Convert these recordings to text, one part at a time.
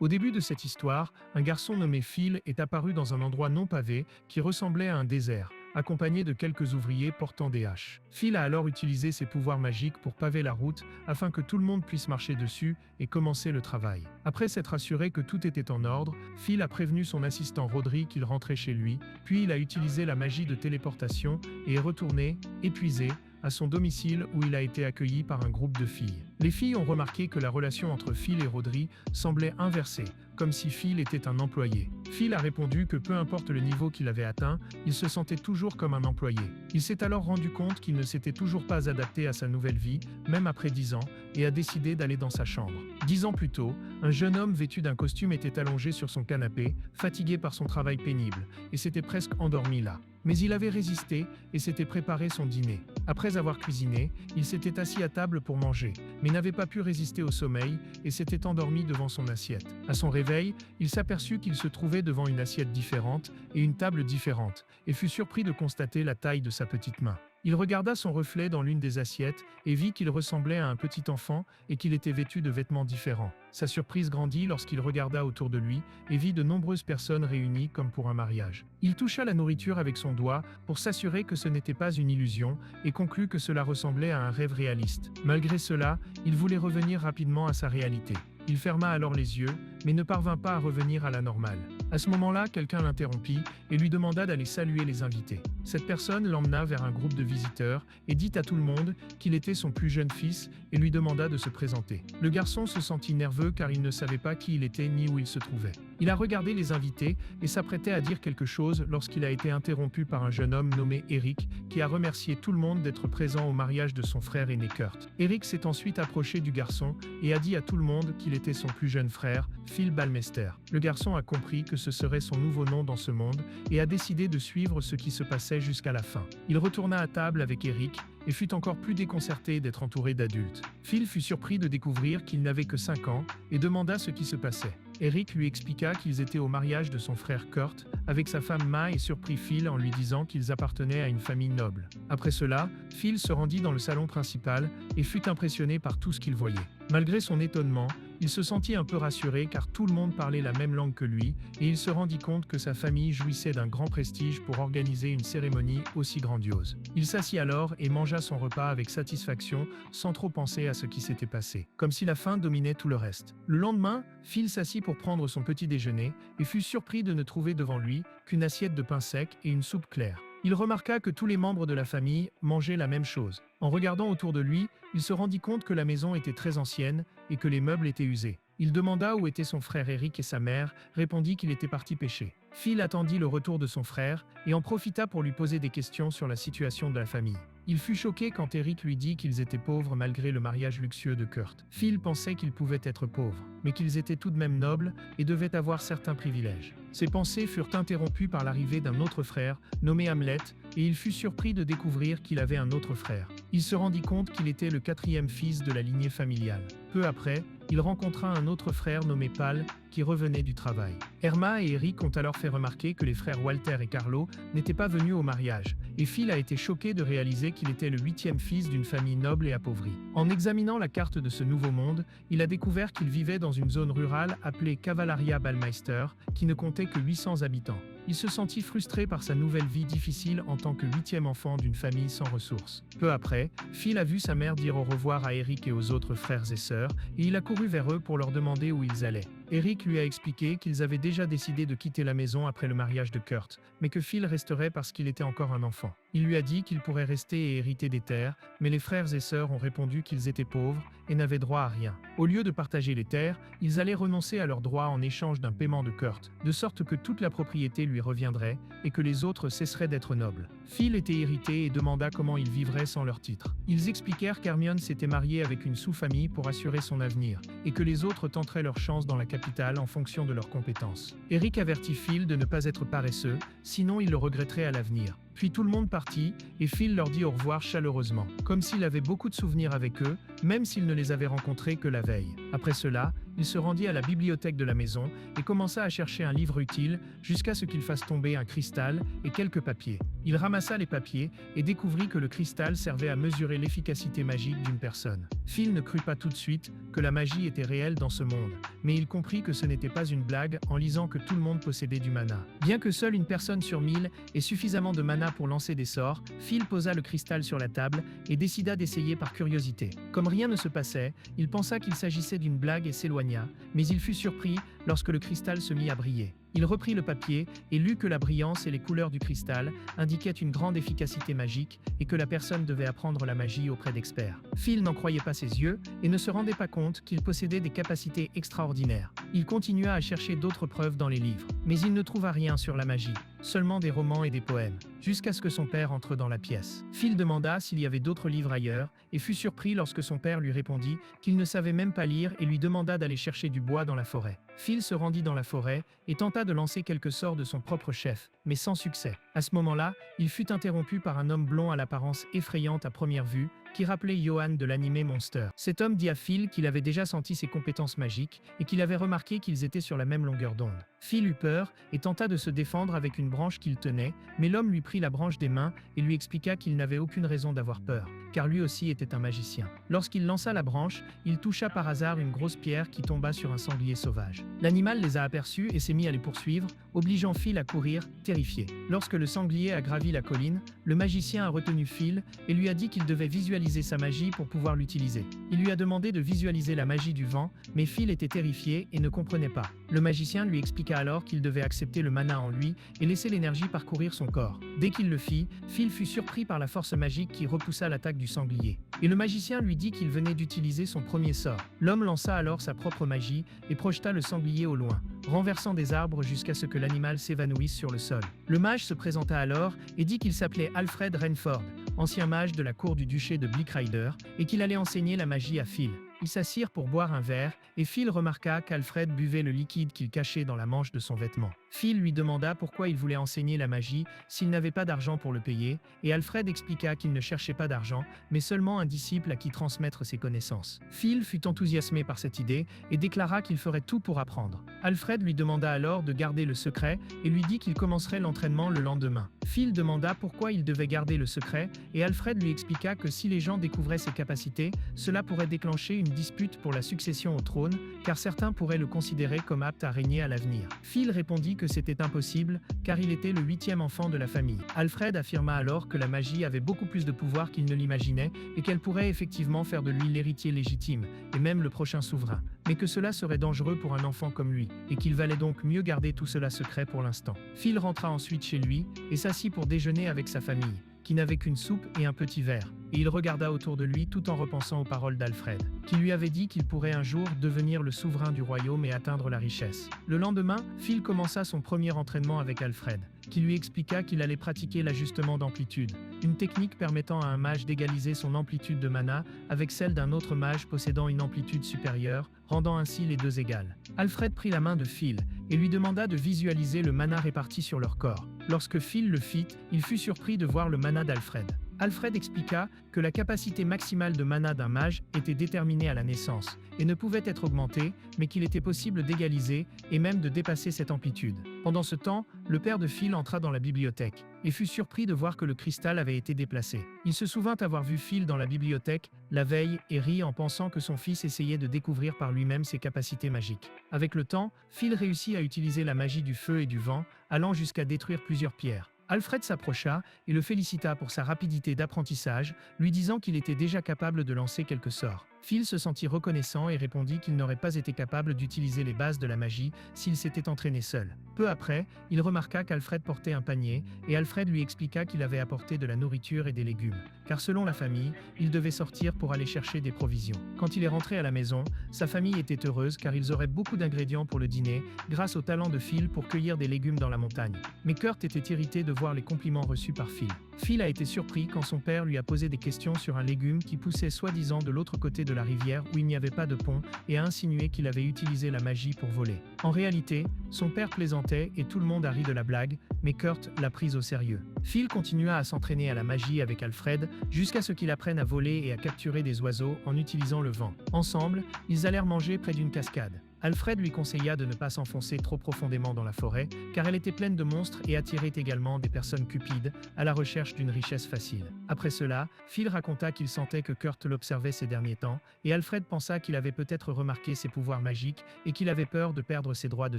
Au début de cette histoire, un garçon nommé Phil est apparu dans un endroit non pavé qui ressemblait à un désert, accompagné de quelques ouvriers portant des haches. Phil a alors utilisé ses pouvoirs magiques pour paver la route afin que tout le monde puisse marcher dessus et commencer le travail. Après s'être assuré que tout était en ordre, Phil a prévenu son assistant Rodri qu'il rentrait chez lui, puis il a utilisé la magie de téléportation et est retourné, épuisé, à son domicile où il a été accueilli par un groupe de filles. Les filles ont remarqué que la relation entre Phil et Rodri semblait inversée, comme si Phil était un employé. Phil a répondu que peu importe le niveau qu'il avait atteint, il se sentait toujours comme un employé. Il s'est alors rendu compte qu'il ne s'était toujours pas adapté à sa nouvelle vie, même après 10 ans, et a décidé d'aller dans sa chambre. 10 ans plus tôt, un jeune homme vêtu d'un costume était allongé sur son canapé, fatigué par son travail pénible, et s'était presque endormi là. Mais il avait résisté et s'était préparé son dîner. Après avoir cuisiné, il s'était assis à table pour manger, mais n'avait pas pu résister au sommeil et s'était endormi devant son assiette. À son réveil, il s'aperçut qu'il se trouvait devant une assiette différente et une table différente, et fut surpris de constater la taille de sa petite main. Il regarda son reflet dans l'une des assiettes et vit qu'il ressemblait à un petit enfant et qu'il était vêtu de vêtements différents. Sa surprise grandit lorsqu'il regarda autour de lui et vit de nombreuses personnes réunies comme pour un mariage. Il toucha la nourriture avec son doigt pour s'assurer que ce n'était pas une illusion et conclut que cela ressemblait à un rêve réaliste. Malgré cela, il voulait revenir rapidement à sa réalité. Il ferma alors les yeux, mais ne parvint pas à revenir à la normale. À ce moment-là, quelqu'un l'interrompit et lui demanda d'aller saluer les invités. Cette personne l'emmena vers un groupe de visiteurs et dit à tout le monde qu'il était son plus jeune fils et lui demanda de se présenter. Le garçon se sentit nerveux car il ne savait pas qui il était ni où il se trouvait. Il a regardé les invités et s'apprêtait à dire quelque chose lorsqu'il a été interrompu par un jeune homme nommé Eric qui a remercié tout le monde d'être présent au mariage de son frère aîné Kurt. Eric s'est ensuite approché du garçon et a dit à tout le monde qu'il était son plus jeune frère, Phil Balmester. Le garçon a compris que ce serait son nouveau nom dans ce monde et a décidé de suivre ce qui se passait jusqu'à la fin. Il retourna à table avec Eric et fut encore plus déconcerté d'être entouré d'adultes. Phil fut surpris de découvrir qu'il n'avait que 5 ans et demanda ce qui se passait. Eric lui expliqua qu'ils étaient au mariage de son frère Kurt avec sa femme Ma et surprit Phil en lui disant qu'ils appartenaient à une famille noble. Après cela, Phil se rendit dans le salon principal et fut impressionné par tout ce qu'il voyait. Malgré son étonnement, il se sentit un peu rassuré car tout le monde parlait la même langue que lui et il se rendit compte que sa famille jouissait d'un grand prestige pour organiser une cérémonie aussi grandiose. Il s'assit alors et mangea son repas avec satisfaction sans trop penser à ce qui s'était passé, comme si la faim dominait tout le reste. Le lendemain, Phil s'assit pour prendre son petit déjeuner et fut surpris de ne trouver devant lui qu'une assiette de pain sec et une soupe claire. Il remarqua que tous les membres de la famille mangeaient la même chose. En regardant autour de lui, il se rendit compte que la maison était très ancienne et que les meubles étaient usés. Il demanda où étaient son frère Eric et sa mère, répondit qu'il était parti pêcher. Phil attendit le retour de son frère et en profita pour lui poser des questions sur la situation de la famille. Il fut choqué quand Eric lui dit qu'ils étaient pauvres malgré le mariage luxueux de Kurt. Phil pensait qu'ils pouvaient être pauvres, mais qu'ils étaient tout de même nobles et devaient avoir certains privilèges. Ses pensées furent interrompues par l'arrivée d'un autre frère, nommé Hamlet, et il fut surpris de découvrir qu'il avait un autre frère. Il se rendit compte qu'il était le 4e fils de la lignée familiale. Peu après, il rencontra un autre frère nommé Pal qui revenait du travail. Herma et Eric ont alors fait remarquer que les frères Walter et Carlo n'étaient pas venus au mariage, et Phil a été choqué de réaliser qu'il était le 8e fils d'une famille noble et appauvrie. En examinant la carte de ce nouveau monde, il a découvert qu'il vivait dans une zone rurale appelée Cavalaria Ballmeister, qui ne comptait que 800 habitants. Il se sentit frustré par sa nouvelle vie difficile en tant que 8e enfant d'une famille sans ressources. Peu après, Phil a vu sa mère dire au revoir à Eric et aux autres frères et sœurs, et il a couru vers eux pour leur demander où ils allaient. Eric lui a expliqué qu'ils avaient déjà décidé de quitter la maison après le mariage de Kurt, mais que Phil resterait parce qu'il était encore un enfant. Il lui a dit qu'il pourrait rester et hériter des terres, mais les frères et sœurs ont répondu qu'ils étaient pauvres et n'avaient droit à rien. Au lieu de partager les terres, ils allaient renoncer à leurs droits en échange d'un paiement de Kurt, de sorte que toute la propriété lui reviendrait et que les autres cesseraient d'être nobles. Phil était irrité et demanda comment ils vivraient sans leur titre. Ils expliquèrent qu'Hermione s'était mariée avec une sous-famille pour assurer son avenir, et que les autres tenteraient leur chance dans la capitale en fonction de leurs compétences. Eric avertit Phil de ne pas être paresseux, sinon il le regretterait à l'avenir. Puis tout le monde partit, et Phil leur dit au revoir chaleureusement, comme s'il avait beaucoup de souvenirs avec eux, même s'il ne les avait rencontrés que la veille. Après cela, il se rendit à la bibliothèque de la maison et commença à chercher un livre utile jusqu'à ce qu'il fasse tomber un cristal et quelques papiers. Il ramassa les papiers et découvrit que le cristal servait à mesurer l'efficacité magique d'une personne. Phil ne crut pas tout de suite que la magie était réelle dans ce monde, mais il comprit que ce n'était pas une blague en lisant que tout le monde possédait du mana. Bien que seule une personne sur 1000 ait suffisamment de mana pour lancer des sorts, Phil posa le cristal sur la table et décida d'essayer par curiosité. Comme rien ne se passait, il pensa qu'il s'agissait d'une blague et s'éloigna, mais il fut surpris lorsque le cristal se mit à briller. Il reprit le papier et lut que la brillance et les couleurs du cristal indiquaient une grande efficacité magique et que la personne devait apprendre la magie auprès d'experts. Phil n'en croyait pas ses yeux et ne se rendait pas compte qu'il possédait des capacités extraordinaires. Il continua à chercher d'autres preuves dans les livres, mais il ne trouva rien sur la magie, seulement des romans et des poèmes, jusqu'à ce que son père entre dans la pièce. Phil demanda s'il y avait d'autres livres ailleurs et fut surpris lorsque son père lui répondit qu'il ne savait même pas lire et lui demanda d'aller chercher du bois dans la forêt. Phil se rendit dans la forêt et tenta de lancer quelques sorts de son propre chef, mais sans succès. À ce moment-là, il fut interrompu par un homme blond à l'apparence effrayante à première vue, qui rappelait Johan de l'animé Monster. Cet homme dit à Phil qu'il avait déjà senti ses compétences magiques et qu'il avait remarqué qu'ils étaient sur la même longueur d'onde. Phil eut peur et tenta de se défendre avec une branche qu'il tenait, mais l'homme lui prit la branche des mains et lui expliqua qu'il n'avait aucune raison d'avoir peur, car lui aussi était un magicien. Lorsqu'il lança la branche, il toucha par hasard une grosse pierre qui tomba sur un sanglier sauvage. L'animal les a aperçus et s'est mis à les poursuivre, obligeant Phil à courir, terrifié. Lorsque le sanglier a gravi la colline, le magicien a retenu Phil et lui a dit qu'il devait visualiser sa magie pour pouvoir l'utiliser. Il lui a demandé de visualiser la magie du vent, mais Phil était terrifié et ne comprenait pas. Le magicien lui expliqua alors qu'il devait accepter le mana en lui et laisser l'énergie parcourir son corps. Dès qu'il le fit, Phil fut surpris par la force magique qui repoussa l'attaque du sanglier. Et le magicien lui dit qu'il venait d'utiliser son premier sort. L'homme lança alors sa propre magie et projeta le sanglier au loin, renversant des arbres jusqu'à ce que l'animal s'évanouisse sur le sol. Le mage se présenta alors et dit qu'il s'appelait Alfred Renford, ancien mage de la cour du duché de Bleakrider, et qu'il allait enseigner la magie à Phil. Ils s'assirent pour boire un verre, et Phil remarqua qu'Alfred buvait le liquide qu'il cachait dans la manche de son vêtement. Phil lui demanda pourquoi il voulait enseigner la magie s'il n'avait pas d'argent pour le payer, et Alfred expliqua qu'il ne cherchait pas d'argent, mais seulement un disciple à qui transmettre ses connaissances. Phil fut enthousiasmé par cette idée et déclara qu'il ferait tout pour apprendre. Alfred lui demanda alors de garder le secret et lui dit qu'il commencerait l'entraînement le lendemain. Phil demanda pourquoi il devait garder le secret, et Alfred lui expliqua que si les gens découvraient ses capacités, cela pourrait déclencher une dispute pour la succession au trône, car certains pourraient le considérer comme apte à régner à l'avenir. Phil répondit que c'était impossible, car il était le 8e enfant de la famille. Alfred affirma alors que la magie avait beaucoup plus de pouvoir qu'il ne l'imaginait, et qu'elle pourrait effectivement faire de lui l'héritier légitime, et même le prochain souverain, mais que cela serait dangereux pour un enfant comme lui, et qu'il valait donc mieux garder tout cela secret pour l'instant. Phil rentra ensuite chez lui, et s'assit pour déjeuner avec sa famille, qui n'avait qu'une soupe et un petit verre, et il regarda autour de lui tout en repensant aux paroles d'Alfred, qui lui avait dit qu'il pourrait un jour devenir le souverain du royaume et atteindre la richesse. Le lendemain, Phil commença son premier entraînement avec Alfred, qui lui expliqua qu'il allait pratiquer l'ajustement d'amplitude, une technique permettant à un mage d'égaliser son amplitude de mana avec celle d'un autre mage possédant une amplitude supérieure, rendant ainsi les deux égales. Alfred prit la main de Phil et lui demanda de visualiser le mana réparti sur leur corps. Lorsque Phil le fit, il fut surpris de voir le mana d'Alfred. Alfred expliqua que la capacité maximale de mana d'un mage était déterminée à la naissance et ne pouvait être augmentée, mais qu'il était possible d'égaliser et même de dépasser cette amplitude. Pendant ce temps, le père de Phil entra dans la bibliothèque et fut surpris de voir que le cristal avait été déplacé. Il se souvint avoir vu Phil dans la bibliothèque la veille et rit en pensant que son fils essayait de découvrir par lui-même ses capacités magiques. Avec le temps, Phil réussit à utiliser la magie du feu et du vent, allant jusqu'à détruire plusieurs pierres. Alfred s'approcha et le félicita pour sa rapidité d'apprentissage, lui disant qu'il était déjà capable de lancer quelques sorts. Phil se sentit reconnaissant et répondit qu'il n'aurait pas été capable d'utiliser les bases de la magie s'il s'était entraîné seul. Peu après, il remarqua qu'Alfred portait un panier et Alfred lui expliqua qu'il avait apporté de la nourriture et des légumes, car selon la famille, il devait sortir pour aller chercher des provisions. Quand il est rentré à la maison, sa famille était heureuse car ils auraient beaucoup d'ingrédients pour le dîner grâce au talent de Phil pour cueillir des légumes dans la montagne. Mais Kurt était irrité de voir les compliments reçus par Phil. Phil a été surpris quand son père lui a posé des questions sur un légume qui poussait soi-disant de l'autre côté de la rivière où il n'y avait pas de pont et a insinué qu'il avait utilisé la magie pour voler. En réalité, son père plaisantait et tout le monde a ri de la blague, mais Kurt l'a prise au sérieux. Phil continua à s'entraîner à la magie avec Alfred jusqu'à ce qu'il apprenne à voler et à capturer des oiseaux en utilisant le vent. Ensemble, ils allèrent manger près d'une cascade. Alfred lui conseilla de ne pas s'enfoncer trop profondément dans la forêt, car elle était pleine de monstres et attirait également des personnes cupides, à la recherche d'une richesse facile. Après cela, Phil raconta qu'il sentait que Kurt l'observait ces derniers temps, et Alfred pensa qu'il avait peut-être remarqué ses pouvoirs magiques et qu'il avait peur de perdre ses droits de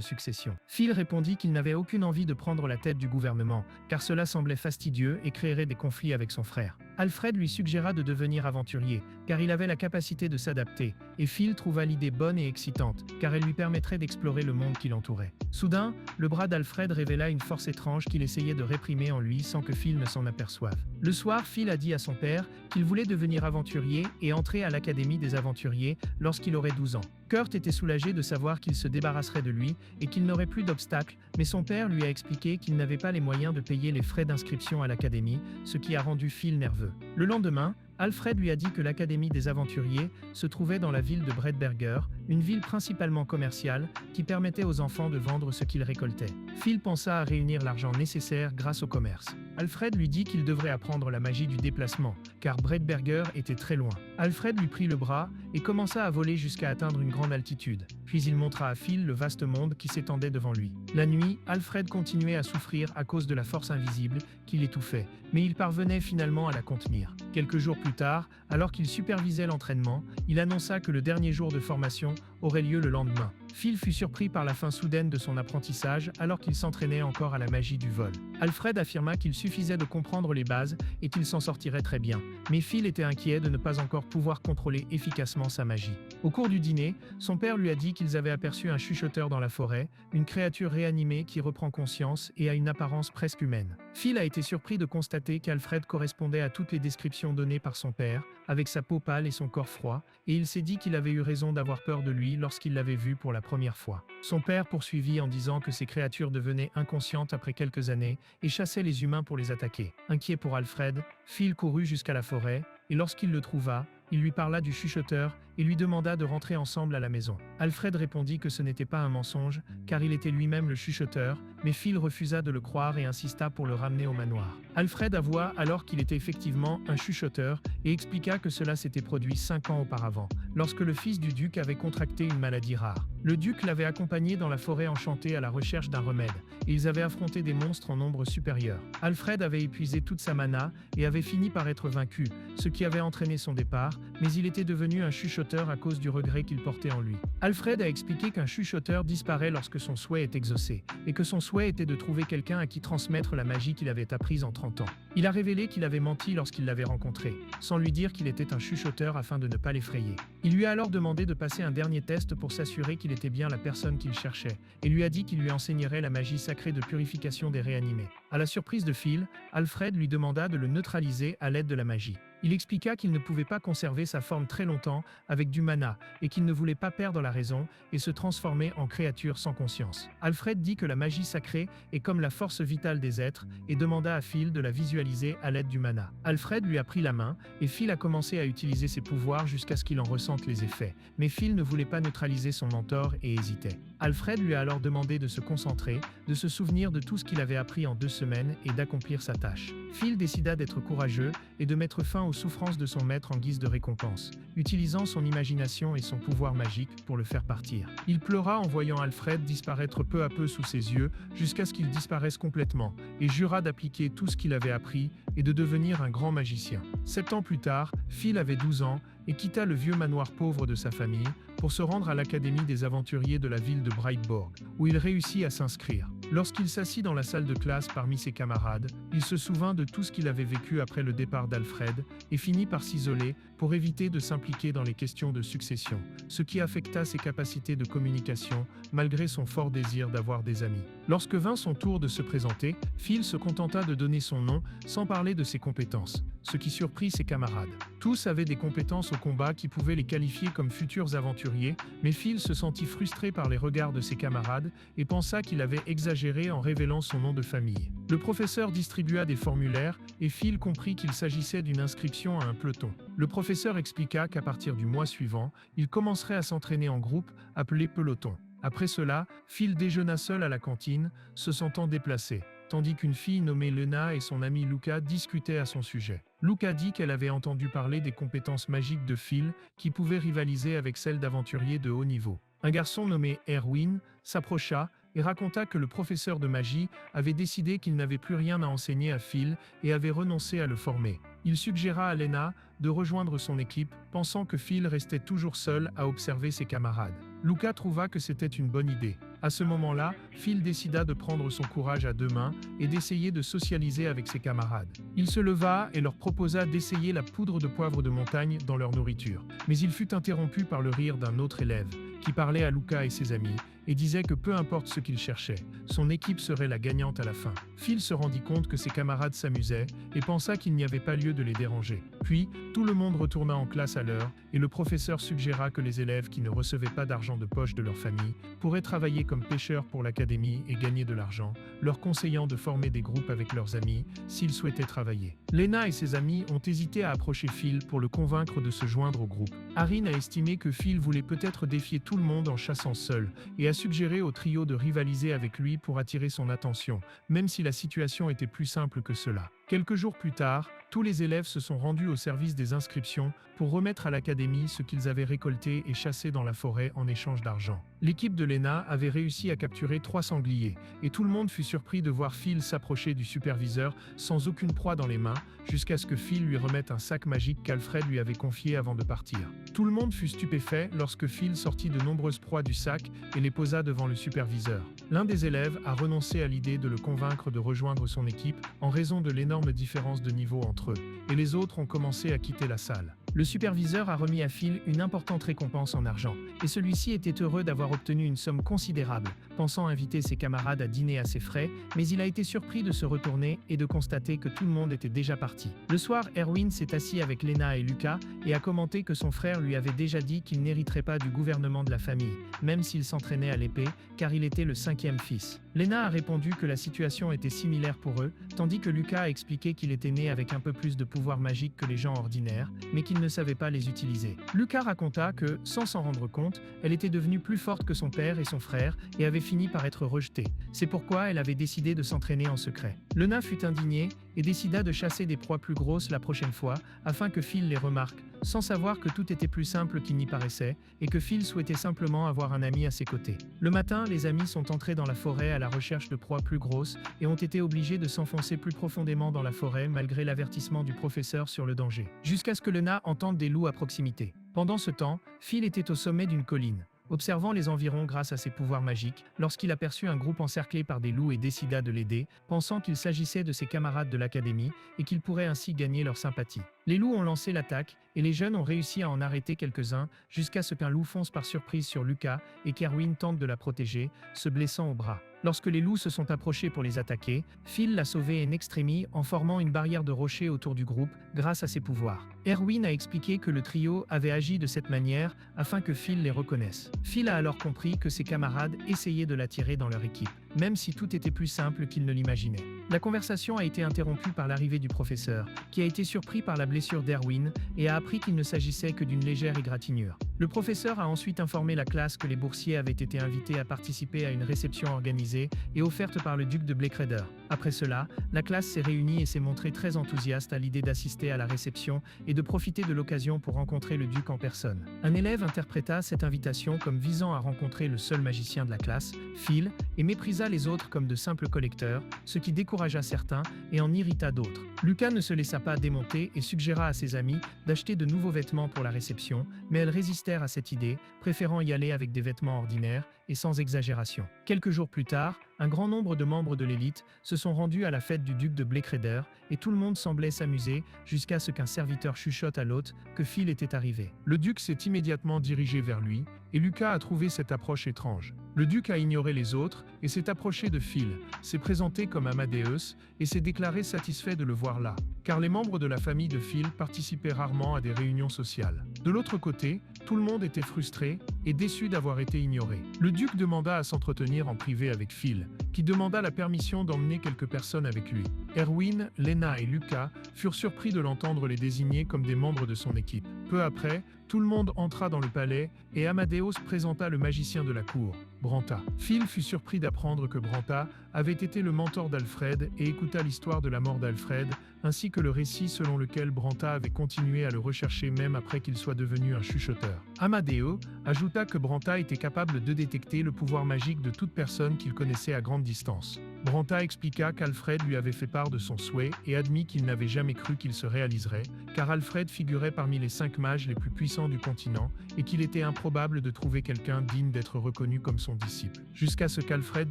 succession. Phil répondit qu'il n'avait aucune envie de prendre la tête du gouvernement, car cela semblait fastidieux et créerait des conflits avec son frère. Alfred lui suggéra de devenir aventurier, car il avait la capacité de s'adapter, et Phil trouva l'idée bonne et excitante, car elle lui permettrait d'explorer le monde qui l'entourait. Soudain, le bras d'Alfred révéla une force étrange qu'il essayait de réprimer en lui sans que Phil ne s'en aperçoive. Le soir, Phil a dit à son père qu'il voulait devenir aventurier et entrer à l'Académie des aventuriers lorsqu'il aurait 12 ans. Kurt était soulagé de savoir qu'il se débarrasserait de lui et qu'il n'aurait plus d'obstacles, mais son père lui a expliqué qu'il n'avait pas les moyens de payer les frais d'inscription à l'académie, ce qui a rendu Phil nerveux. Le lendemain, Alfred lui a dit que l'Académie des aventuriers se trouvait dans la ville de Bredberger, une ville principalement commerciale qui permettait aux enfants de vendre ce qu'ils récoltaient. Phil pensa à réunir l'argent nécessaire grâce au commerce. Alfred lui dit qu'il devrait apprendre la magie du déplacement, car Bredberger était très loin. Alfred lui prit le bras et commença à voler jusqu'à atteindre une grande altitude. Puis il montra à Phil le vaste monde qui s'étendait devant lui. La nuit, Alfred continuait à souffrir à cause de la force invisible qui l'étouffait, mais il parvenait finalement à la contenir. Quelques jours plus tard, alors qu'il supervisait l'entraînement, il annonça que le dernier jour de formation aurait lieu le lendemain. Phil fut surpris par la fin soudaine de son apprentissage alors qu'il s'entraînait encore à la magie du vol. Alfred affirma qu'il suffisait de comprendre les bases et qu'il s'en sortirait très bien, mais Phil était inquiet de ne pas encore pouvoir contrôler efficacement sa magie. Au cours du dîner, son père lui a dit qu'ils avaient aperçu un chuchoteur dans la forêt, une créature réanimée qui reprend conscience et a une apparence presque humaine. Phil a été surpris de constater qu'Alfred correspondait à toutes les descriptions données par son père, avec sa peau pâle et son corps froid, et il s'est dit qu'il avait eu raison d'avoir peur de lui lorsqu'il l'avait vu pour la première fois. Son père poursuivit en disant que ces créatures devenaient inconscientes après quelques années et chassaient les humains pour les attaquer. Inquiet pour Alfred, Phil courut jusqu'à la forêt, et lorsqu'il le trouva, il lui parla du chuchoteur et lui demanda de rentrer ensemble à la maison. Alfred répondit que ce n'était pas un mensonge, car il était lui-même le chuchoteur, mais Phil refusa de le croire et insista pour le ramener au manoir. Alfred avoua alors qu'il était effectivement un chuchoteur et expliqua que cela s'était produit 5 ans auparavant, lorsque le fils du duc avait contracté une maladie rare. Le duc l'avait accompagné dans la forêt enchantée à la recherche d'un remède, et ils avaient affronté des monstres en nombre supérieur. Alfred avait épuisé toute sa mana et avait fini par être vaincu, ce qui avait entraîné son départ, mais il était devenu un chuchoteur à cause du regret qu'il portait en lui. Alfred a expliqué qu'un chuchoteur disparaît lorsque son souhait est exaucé, et que son souhait était de trouver quelqu'un à qui transmettre la magie qu'il avait apprise en 30 ans. Il a révélé qu'il avait menti lorsqu'il l'avait rencontré, sans lui dire qu'il était un chuchoteur afin de ne pas l'effrayer. Il lui a alors demandé de passer un dernier test pour s'assurer qu'il était bien la personne qu'il cherchait, et lui a dit qu'il lui enseignerait la magie sacrée de purification des réanimés. À la surprise de Phil, Alfred lui demanda de le neutraliser à l'aide de la magie. Il expliqua qu'il ne pouvait pas conserver sa forme très longtemps avec du mana et qu'il ne voulait pas perdre la raison et se transformer en créature sans conscience. Alfred dit que la magie sacrée est comme la force vitale des êtres et demanda à Phil de la visualiser à l'aide du mana. Alfred lui a pris la main et Phil a commencé à utiliser ses pouvoirs jusqu'à ce qu'il en ressente les effets. Mais Phil ne voulait pas neutraliser son mentor et hésitait. Alfred lui a alors demandé de se concentrer, de se souvenir de tout ce qu'il avait appris en 2 semaines et d'accomplir sa tâche. Phil décida d'être courageux et de mettre fin aux souffrances de son maître en guise de récompense, utilisant son imagination et son pouvoir magique pour le faire partir. Il pleura en voyant Alfred disparaître peu à peu sous ses yeux jusqu'à ce qu'il disparaisse complètement et jura d'appliquer tout ce qu'il avait appris et de devenir un grand magicien. 7 ans plus tard, Phil avait 12 ans et quitta le vieux manoir pauvre de sa famille pour se rendre à l'Académie des aventuriers de la ville de Breitborg, où il réussit à s'inscrire. Lorsqu'il s'assit dans la salle de classe parmi ses camarades, il se souvint de tout ce qu'il avait vécu après le départ d'Alfred et finit par s'isoler pour éviter de s'impliquer dans les questions de succession, ce qui affecta ses capacités de communication malgré son fort désir d'avoir des amis. Lorsque vint son tour de se présenter, Phil se contenta de donner son nom sans parler de ses compétences, ce qui surprit ses camarades. Tous avaient des compétences au combat qui pouvaient les qualifier comme futurs aventuriers, mais Phil se sentit frustré par les regards de ses camarades et pensa qu'il avait exagéré en révélant son nom de famille. Le professeur distribua des formulaires et Phil comprit qu'il s'agissait d'une inscription à un peloton. Le professeur expliqua qu'à partir du mois suivant, il commencerait à s'entraîner en groupe, appelé peloton. Après cela, Phil déjeuna seul à la cantine, se sentant déplacé, tandis qu'une fille nommée Lena et son ami Luca discutaient à son sujet. Luca dit qu'elle avait entendu parler des compétences magiques de Phil qui pouvaient rivaliser avec celles d'aventuriers de haut niveau. Un garçon nommé Erwin s'approcha et raconta que le professeur de magie avait décidé qu'il n'avait plus rien à enseigner à Phil et avait renoncé à le former. Il suggéra à Lena de rejoindre son équipe, pensant que Phil restait toujours seul à observer ses camarades. Luca trouva que c'était une bonne idée. À ce moment-là, Phil décida de prendre son courage à deux mains et d'essayer de socialiser avec ses camarades. Il se leva et leur proposa d'essayer la poudre de poivre de montagne dans leur nourriture. Mais il fut interrompu par le rire d'un autre élève, qui parlait à Luca et ses amis, et disait que peu importe ce qu'il cherchait, son équipe serait la gagnante à la fin. Phil se rendit compte que ses camarades s'amusaient et pensa qu'il n'y avait pas lieu de les déranger. Puis, tout le monde retourna en classe à l'heure et le professeur suggéra que les élèves qui ne recevaient pas d'argent de poche de leur famille pourraient travailler comme pêcheurs pour l'académie et gagner de l'argent, leur conseillant de former des groupes avec leurs amis s'ils souhaitaient travailler. Lena et ses amis ont hésité à approcher Phil pour le convaincre de se joindre au groupe. Harine a estimé que Phil voulait peut-être défier tout le monde en chassant seul et a suggéré au trio de rivaliser avec lui pour attirer son attention, même si la situation était plus simple que cela. Quelques jours plus tard, tous les élèves se sont rendus au service des inscriptions pour remettre à l'académie ce qu'ils avaient récolté et chassé dans la forêt en échange d'argent. L'équipe de Lena avait réussi à capturer 3 sangliers, et tout le monde fut surpris de voir Phil s'approcher du superviseur sans aucune proie dans les mains, jusqu'à ce que Phil lui remette un sac magique qu'Alfred lui avait confié avant de partir. Tout le monde fut stupéfait lorsque Phil sortit de nombreuses proies du sac et les posa devant le superviseur. L'un des élèves a renoncé à l'idée de le convaincre de rejoindre son équipe en raison de l'énorme différence de niveau entre eux, et les autres ont commencé à quitter la salle. Le superviseur a remis à Phil une importante récompense en argent, et celui-ci était heureux d'avoir obtenu une somme considérable, pensant inviter ses camarades à dîner à ses frais, mais il a été surpris de se retourner et de constater que tout le monde était déjà parti. Le soir, Erwin s'est assis avec Lena et Luca et a commenté que son frère lui avait déjà dit qu'il n'hériterait pas du gouvernement de la famille, même s'il s'entraînait à l'épée, car il était le 5e fils. Lena a répondu que la situation était similaire pour eux, tandis que Luca a expliqué qu'il était né avec un peu plus de pouvoir magique que les gens ordinaires, mais qu'il ne savait pas les utiliser. Luca raconta que, sans s'en rendre compte, elle était devenue plus forte que son père et son frère et avait fini par être rejetée. C'est pourquoi elle avait décidé de s'entraîner en secret. Lena fut indignée et décida de chasser des proies plus grosses la prochaine fois, afin que Phil les remarque, sans savoir que tout était plus simple qu'il n'y paraissait, et que Phil souhaitait simplement avoir un ami à ses côtés. Le matin, les amis sont entrés dans la forêt à la recherche de proies plus grosses et ont été obligés de s'enfoncer plus profondément dans la forêt malgré l'avertissement du professeur sur le danger, jusqu'à ce que Lena entende des loups à proximité. Pendant ce temps, Phil était au sommet d'une colline, observant les environs grâce à ses pouvoirs magiques, lorsqu'il aperçut un groupe encerclé par des loups et décida de l'aider, pensant qu'il s'agissait de ses camarades de l'académie et qu'il pourrait ainsi gagner leur sympathie. Les loups ont lancé l'attaque et les jeunes ont réussi à en arrêter quelques-uns jusqu'à ce qu'un loup fonce par surprise sur Luca et qu'Erwin tente de la protéger, se blessant au bras. Lorsque les loups se sont approchés pour les attaquer, Phil l'a sauvé in extremis en formant une barrière de rochers autour du groupe grâce à ses pouvoirs. Erwin a expliqué que le trio avait agi de cette manière afin que Phil les reconnaisse. Phil a alors compris que ses camarades essayaient de l'attirer dans leur équipe, même si tout était plus simple qu'il ne l'imaginait. La conversation a été interrompue par l'arrivée du professeur, qui a été surpris par la blessure d'Erwin et a appris qu'il ne s'agissait que d'une légère égratignure. Le professeur a ensuite informé la classe que les boursiers avaient été invités à participer à une réception organisée et offerte par le duc de Blackreder. Après cela, la classe s'est réunie et s'est montrée très enthousiaste à l'idée d'assister à la réception et de profiter de l'occasion pour rencontrer le duc en personne. Un élève interpréta cette invitation comme visant à rencontrer le seul magicien de la classe, Phil, et méprisa les autres comme de simples collecteurs, ce qui découragea certains et en irrita d'autres. Luca ne se laissa pas démonter et suggéra à ses amis d'acheter de nouveaux vêtements pour la réception, mais elles résistèrent à cette idée, préférant y aller avec des vêtements ordinaires et sans exagération. Quelques jours plus tard, un grand nombre de membres de l'élite se sont rendus à la fête du duc de Blackreder et tout le monde semblait s'amuser jusqu'à ce qu'un serviteur chuchote à l'hôte que Phil était arrivé. Le duc s'est immédiatement dirigé vers lui et Luca a trouvé cette approche étrange. Le duc a ignoré les autres et s'est approché de Phil, s'est présenté comme Amadeus et s'est déclaré satisfait de le voir là, car les membres de la famille de Phil participaient rarement à des réunions sociales. De l'autre côté, tout le monde était frustré et déçu d'avoir été ignoré. Le duc demanda à s'entretenir en privé avec Phil, qui demanda la permission d'emmener quelques personnes avec lui. Erwin, Lena et Lucas furent surpris de l'entendre les désigner comme des membres de son équipe. Peu après, tout le monde entra dans le palais et Amadeus présenta le magicien de la cour, Branta. Phil fut surpris d'apprendre que Branta avait été le mentor d'Alfred et écouta l'histoire de la mort d'Alfred, ainsi que le récit selon lequel Branta avait continué à le rechercher même après qu'il soit devenu un chuchoteur. Amadeus ajouta que Branta était capable de détecter le pouvoir magique de toute personne qu'il connaissait à grande distance. Branta expliqua qu'Alfred lui avait fait part de son souhait et admit qu'il n'avait jamais cru qu'il se réaliserait, car Alfred figurait parmi les 5 mages les plus puissants du continent et qu'il était improbable de trouver quelqu'un digne d'être reconnu comme son disciple, jusqu'à ce qu'Alfred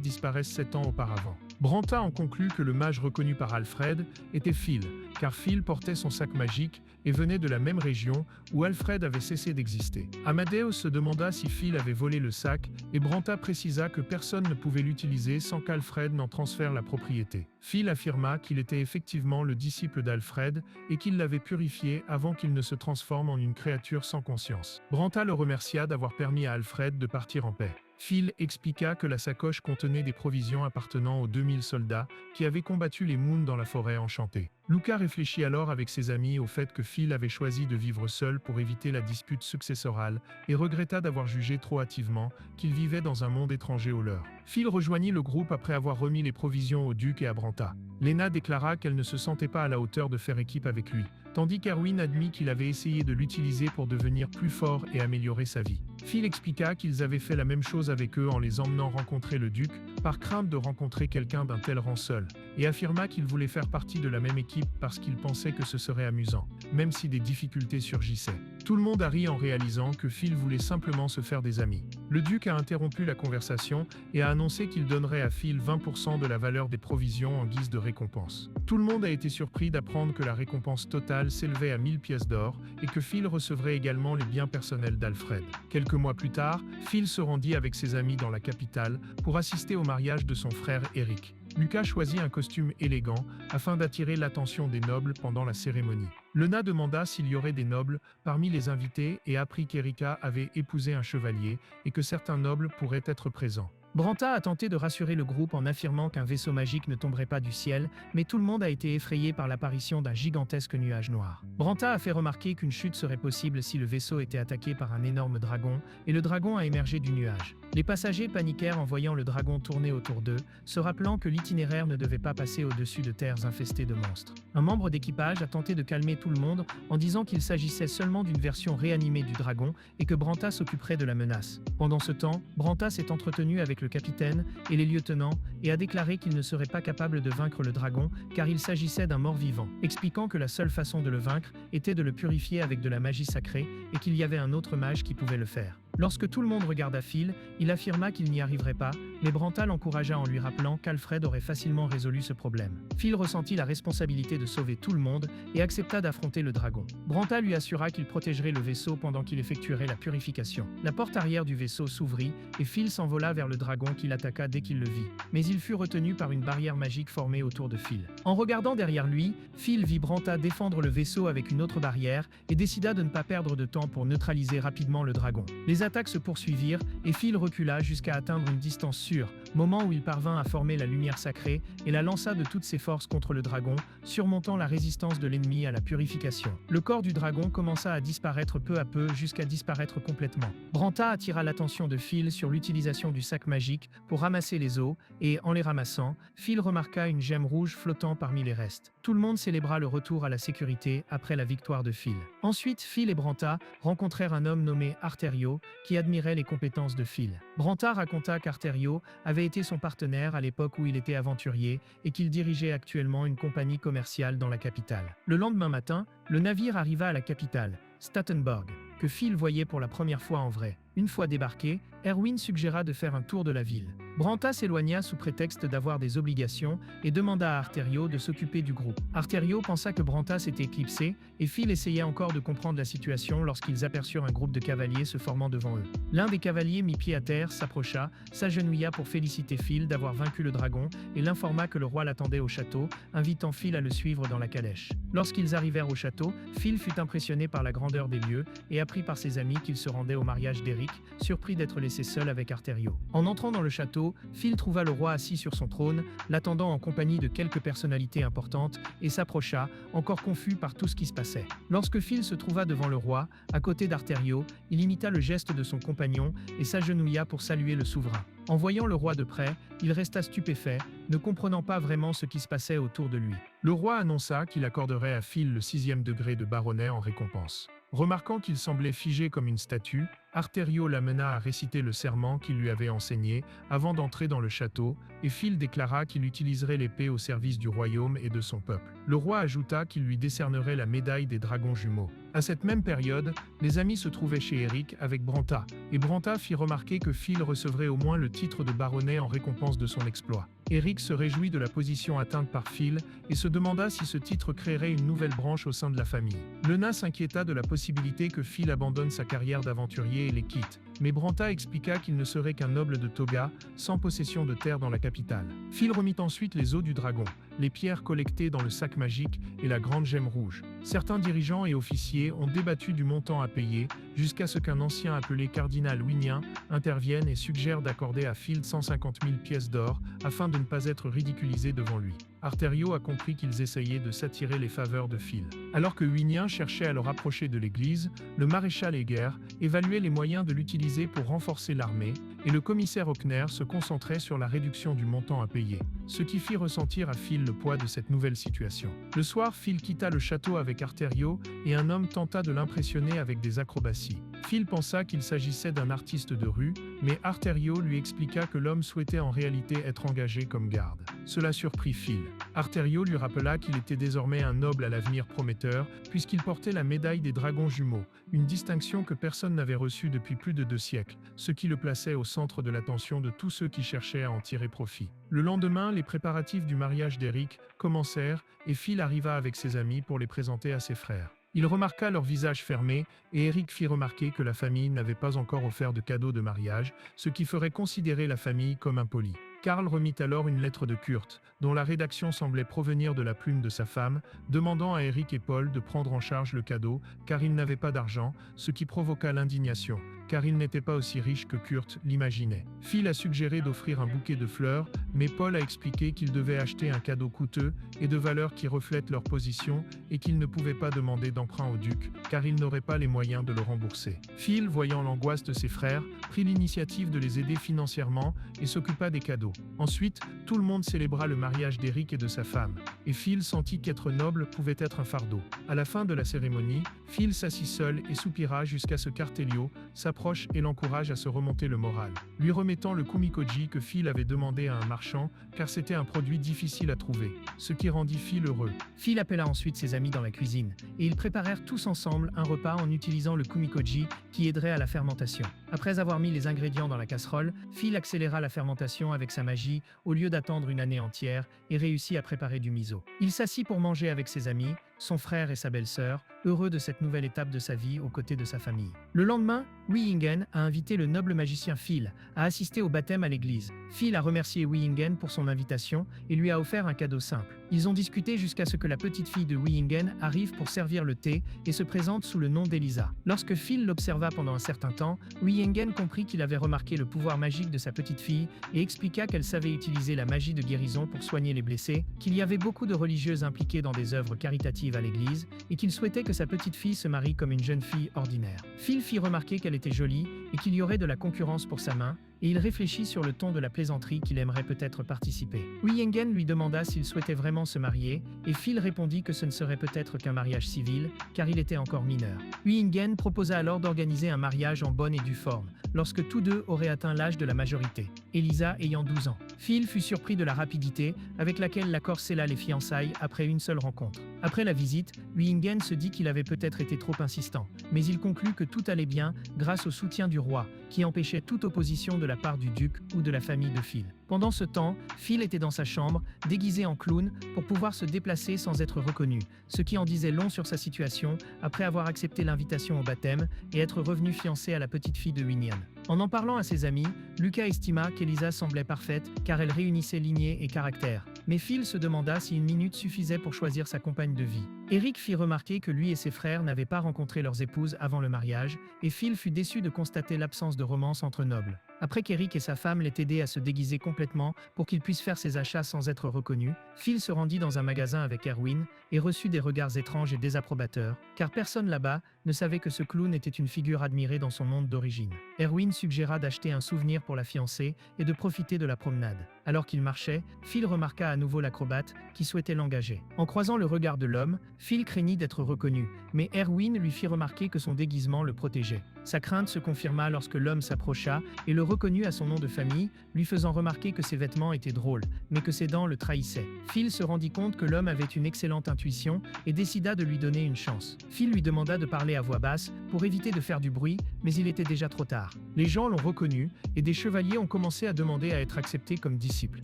disparaisse 7 ans auparavant. Branta en conclut que le mage reconnu par Alfred était Phil, car Phil portait son sac magique et venait de la même région où Alfred avait cessé d'exister. Amadeus se demanda si Phil avait volé le sac et Branta précisa que personne ne pouvait l'utiliser sans qu'Alfred n'en transfère la propriété. Phil affirma qu'il était effectivement le disciple d'Alfred et qu'il l'avait purifié avant qu'il ne se transforme en une créature sans conscience. Branta le remercia d'avoir permis à Alfred de partir en paix. Phil expliqua que la sacoche contenait des provisions appartenant aux 2000 soldats qui avaient combattu les Moons dans la forêt enchantée. Lucas réfléchit alors avec ses amis au fait que Phil avait choisi de vivre seul pour éviter la dispute successorale et regretta d'avoir jugé trop hâtivement qu'il vivait dans un monde étranger au leur. Phil rejoignit le groupe après avoir remis les provisions au duc et à Branta. Lena déclara qu'elle ne se sentait pas à la hauteur de faire équipe avec lui, tandis qu'Erwin admit qu'il avait essayé de l'utiliser pour devenir plus fort et améliorer sa vie. Phil expliqua qu'ils avaient fait la même chose avec eux en les emmenant rencontrer le duc, par crainte de rencontrer quelqu'un d'un tel rang seul, et affirma qu'il voulait faire partie de la même équipe parce qu'il pensait que ce serait amusant, même si des difficultés surgissaient. Tout le monde a ri en réalisant que Phil voulait simplement se faire des amis. Le duc a interrompu la conversation et a annoncé qu'il donnerait à Phil 20% de la valeur des provisions en guise de récompense. Tout le monde a été surpris d'apprendre que la récompense totale s'élevait à 1000 pièces d'or et que Phil recevrait également les biens personnels d'Alfred. Quelques mois plus tard, Phil se rendit avec ses amis dans la capitale pour assister au mariage de son frère Eric. Lucas choisit un costume élégant afin d'attirer l'attention des nobles pendant la cérémonie. Lena demanda s'il y aurait des nobles parmi les invités et apprit qu'Erika avait épousé un chevalier et que certains nobles pourraient être présents. Branta a tenté de rassurer le groupe en affirmant qu'un vaisseau magique ne tomberait pas du ciel, mais tout le monde a été effrayé par l'apparition d'un gigantesque nuage noir. Branta a fait remarquer qu'une chute serait possible si le vaisseau était attaqué par un énorme dragon, et le dragon a émergé du nuage. Les passagers paniquèrent en voyant le dragon tourner autour d'eux, se rappelant que l'itinéraire ne devait pas passer au-dessus de terres infestées de monstres. Un membre d'équipage a tenté de calmer tout le monde en disant qu'il s'agissait seulement d'une version réanimée du dragon et que Branta s'occuperait de la menace. Pendant ce temps, Branta s'est entretenu avec le capitaine et les lieutenants et a déclaré qu'il ne serait pas capable de vaincre le dragon car il s'agissait d'un mort-vivant, expliquant que la seule façon de le vaincre était de le purifier avec de la magie sacrée et qu'il y avait un autre mage qui pouvait le faire. Lorsque tout le monde regarda Phil, il affirma qu'il n'y arriverait pas, mais Branta l'encouragea en lui rappelant qu'Alfred aurait facilement résolu ce problème. Phil ressentit la responsabilité de sauver tout le monde et accepta d'affronter le dragon. Branta lui assura qu'il protégerait le vaisseau pendant qu'il effectuerait la purification. La porte arrière du vaisseau s'ouvrit et Phil s'envola vers le dragon qui l'attaqua dès qu'il le vit. Mais il fut retenu par une barrière magique formée autour de Phil. En regardant derrière lui, Phil vit Branta défendre le vaisseau avec une autre barrière et décida de ne pas perdre de temps pour neutraliser rapidement le dragon. Les attaques se poursuivirent et Phil recula jusqu'à atteindre une distance sûre, moment où il parvint à former la lumière sacrée et la lança de toutes ses forces contre le dragon, surmontant la résistance de l'ennemi à la purification. Le corps du dragon commença à disparaître peu à peu jusqu'à disparaître complètement. Branta attira l'attention de Phil sur l'utilisation du sac magique pour ramasser les os et, en les ramassant, Phil remarqua une gemme rouge flottant parmi les restes. Tout le monde célébra le retour à la sécurité après la victoire de Phil. Ensuite, Phil et Branta rencontrèrent un homme nommé Arterio qui admirait les compétences de Phil. Branta raconta qu'Arterio avait été son partenaire à l'époque où il était aventurier et qu'il dirigeait actuellement une compagnie commerciale dans la capitale. Le lendemain matin, le navire arriva à la capitale, Stattenborg, que Phil voyait pour la première fois en vrai. Une fois débarqué, Erwin suggéra de faire un tour de la ville. Branta s'éloigna sous prétexte d'avoir des obligations et demanda à Arterio de s'occuper du groupe. Arterio pensa que Branta s'était éclipsé et Phil essayait encore de comprendre la situation lorsqu'ils aperçurent un groupe de cavaliers se formant devant eux. L'un des cavaliers mit pied à terre, s'approcha, s'agenouilla pour féliciter Phil d'avoir vaincu le dragon et l'informa que le roi l'attendait au château, invitant Phil à le suivre dans la calèche. Lorsqu'ils arrivèrent au château, Phil fut impressionné par la grandeur des lieux et apprit par ses amis qu'il se rendait au mariage d'Eric, surpris d'être les laisser seul avec Arterio. En entrant dans le château, Phil trouva le roi assis sur son trône, l'attendant en compagnie de quelques personnalités importantes, et s'approcha, encore confus par tout ce qui se passait. Lorsque Phil se trouva devant le roi, à côté d'Arterio, il imita le geste de son compagnon et s'agenouilla pour saluer le souverain. En voyant le roi de près, il resta stupéfait, ne comprenant pas vraiment ce qui se passait autour de lui. Le roi annonça qu'il accorderait à Phil le 6e degré de baronnet en récompense. Remarquant qu'il semblait figé comme une statue, Arterio l'amena à réciter le serment qu'il lui avait enseigné avant d'entrer dans le château, et Phil déclara qu'il utiliserait l'épée au service du royaume et de son peuple. Le roi ajouta qu'il lui décernerait la médaille des dragons jumeaux. À cette même période, les amis se trouvaient chez Eric avec Branta, et Branta fit remarquer que Phil recevrait au moins le titre de baronnet en récompense de son exploit. Eric se réjouit de la position atteinte par Phil et se demanda si ce titre créerait une nouvelle branche au sein de la famille. Le nain s'inquiéta de la possibilité que Phil abandonne sa carrière d'aventurier et les quitte, mais Branta expliqua qu'il ne serait qu'un noble de Toga, sans possession de terre dans la capitale. Phil remit ensuite les os du dragon, les pierres collectées dans le sac magique et la grande gemme rouge. Certains dirigeants et officiers ont débattu du montant à payer, jusqu'à ce qu'un ancien appelé cardinal Winien intervienne et suggère d'accorder à Phil 150 000 pièces d'or, afin de ne pas être ridiculisé devant lui. Arterio a compris qu'ils essayaient de s'attirer les faveurs de Phil. Alors que Winien cherchait à le rapprocher de l'église, le maréchal Heger évaluait les moyens de l'utiliser pour renforcer l'armée, et le commissaire Hockner se concentrait sur la réduction du montant à payer, ce qui fit ressentir à Phil le poids de cette nouvelle situation. Le soir, Phil quitta le château avec Arterio, et un homme tenta de l'impressionner avec des acrobaties. Phil pensa qu'il s'agissait d'un artiste de rue, mais Arterio lui expliqua que l'homme souhaitait en réalité être engagé comme garde. Cela surprit Phil. Arterio lui rappela qu'il était désormais un noble à l'avenir prometteur, puisqu'il portait la médaille des dragons jumeaux, une distinction que personne n'avait reçue depuis plus de 2 siècles, ce qui le plaçait au centre de l'attention de tous ceux qui cherchaient à en tirer profit. Le lendemain, les préparatifs du mariage d'Eric commencèrent, et Phil arriva avec ses amis pour les présenter à ses frères. Il remarqua leur visage fermé, et Eric fit remarquer que la famille n'avait pas encore offert de cadeau de mariage, ce qui ferait considérer la famille comme impolie. Karl remit alors une lettre de Kurt, dont la rédaction semblait provenir de la plume de sa femme, demandant à Eric et Paul de prendre en charge le cadeau, car ils n'avaient pas d'argent, ce qui provoqua l'indignation, car ils n'étaient pas aussi riches que Kurt l'imaginait. Phil a suggéré d'offrir un bouquet de fleurs, mais Paul a expliqué qu'ils devaient acheter un cadeau coûteux et de valeur qui reflète leur position, et qu'ils ne pouvaient pas demander d'emprunt au duc, car ils n'auraient pas les moyens de le rembourser. Phil, voyant l'angoisse de ses frères, prit l'initiative de les aider financièrement et s'occupa des cadeaux. Ensuite, tout le monde célébra le mariage d'Eric et de sa femme, et Phil sentit qu'être noble pouvait être un fardeau. À la fin de la cérémonie, Phil s'assit seul et soupira jusqu'à ce qu'Artelio s'approche et l'encourage à se remonter le moral, lui remettant le kumikoji que Phil avait demandé à un marchand, car c'était un produit difficile à trouver, ce qui rendit Phil heureux. Phil appela ensuite ses amis dans la cuisine, et ils préparèrent tous ensemble un repas en utilisant le kumikoji qui aiderait à la fermentation. Après avoir mis les ingrédients dans la casserole, Phil accéléra la fermentation avec sa magie au lieu d'attendre une année entière et réussit à préparer du miso. Il s'assit pour manger avec ses amis, son frère et sa belle-sœur, heureux de cette nouvelle étape de sa vie aux côtés de sa famille. Le lendemain, Wiingen a invité le noble magicien Phil à assister au baptême à l'église. Phil a remercié Wiingen pour son invitation et lui a offert un cadeau simple. Ils ont discuté jusqu'à ce que la petite fille de Wiingen arrive pour servir le thé et se présente sous le nom d'Elisa. Lorsque Phil l'observa pendant un certain temps, Wiingen comprit qu'il avait remarqué le pouvoir magique de sa petite fille et expliqua qu'elle savait utiliser la magie de guérison pour soigner les blessés, qu'il y avait beaucoup de religieuses impliquées dans des œuvres caritatives à l'église et qu'il souhaitait que sa petite fille se marie comme une jeune fille ordinaire. Phil fit remarquer qu'elle était jolie et qu'il y aurait de la concurrence pour sa main, et il réfléchit sur le ton de la plaisanterie qu'il aimerait peut-être participer. Wiingen lui demanda s'il souhaitait vraiment se marier, et Phil répondit que ce ne serait peut-être qu'un mariage civil, car il était encore mineur. Wiingen proposa alors d'organiser un mariage en bonne et due forme, lorsque tous deux auraient atteint l'âge de la majorité, Elisa ayant 12 ans. Phil fut surpris de la rapidité avec laquelle l'accord scella les fiançailles après une seule rencontre. Après la visite, Wiingen se dit qu'il avait peut-être été trop insistant, mais il conclut que tout allait bien grâce au soutien du roi, qui empêchait toute opposition de la part du duc ou de la famille de Phil. Pendant ce temps, Phil était dans sa chambre, déguisé en clown, pour pouvoir se déplacer sans être reconnu, ce qui en disait long sur sa situation après avoir accepté l'invitation au baptême et être revenu fiancé à la petite fille de Winian. En parlant à ses amis, Lucas estima qu'Elisa semblait parfaite car elle réunissait lignée et caractère. Mais Phil se demanda si une minute suffisait pour choisir sa compagne de vie. Eric fit remarquer que lui et ses frères n'avaient pas rencontré leurs épouses avant le mariage, et Phil fut déçu de constater l'absence de romance entre nobles. Après qu'Eric et sa femme l'aient aidé à se déguiser complètement pour qu'il puisse faire ses achats sans être reconnu, Phil se rendit dans un magasin avec Erwin et reçut des regards étranges et désapprobateurs, car personne là-bas ne savait que ce clown était une figure admirée dans son monde d'origine. Erwin suggéra d'acheter un souvenir pour la fiancée et de profiter de la promenade. Alors qu'il marchait, Phil remarqua à nouveau l'acrobate qui souhaitait l'engager. En croisant le regard de l'homme, Phil craignit d'être reconnu, mais Erwin lui fit remarquer que son déguisement le protégeait. Sa crainte se confirma lorsque l'homme s'approcha et le reconnut à son nom de famille, lui faisant remarquer que ses vêtements étaient drôles, mais que ses dents le trahissaient. Phil se rendit compte que l'homme avait une excellente intuition et décida de lui donner une chance. Phil lui demanda de parler à voix basse pour éviter de faire du bruit, mais il était déjà trop tard. Les gens l'ont reconnu et des chevaliers ont commencé à demander à être acceptés comme disciples.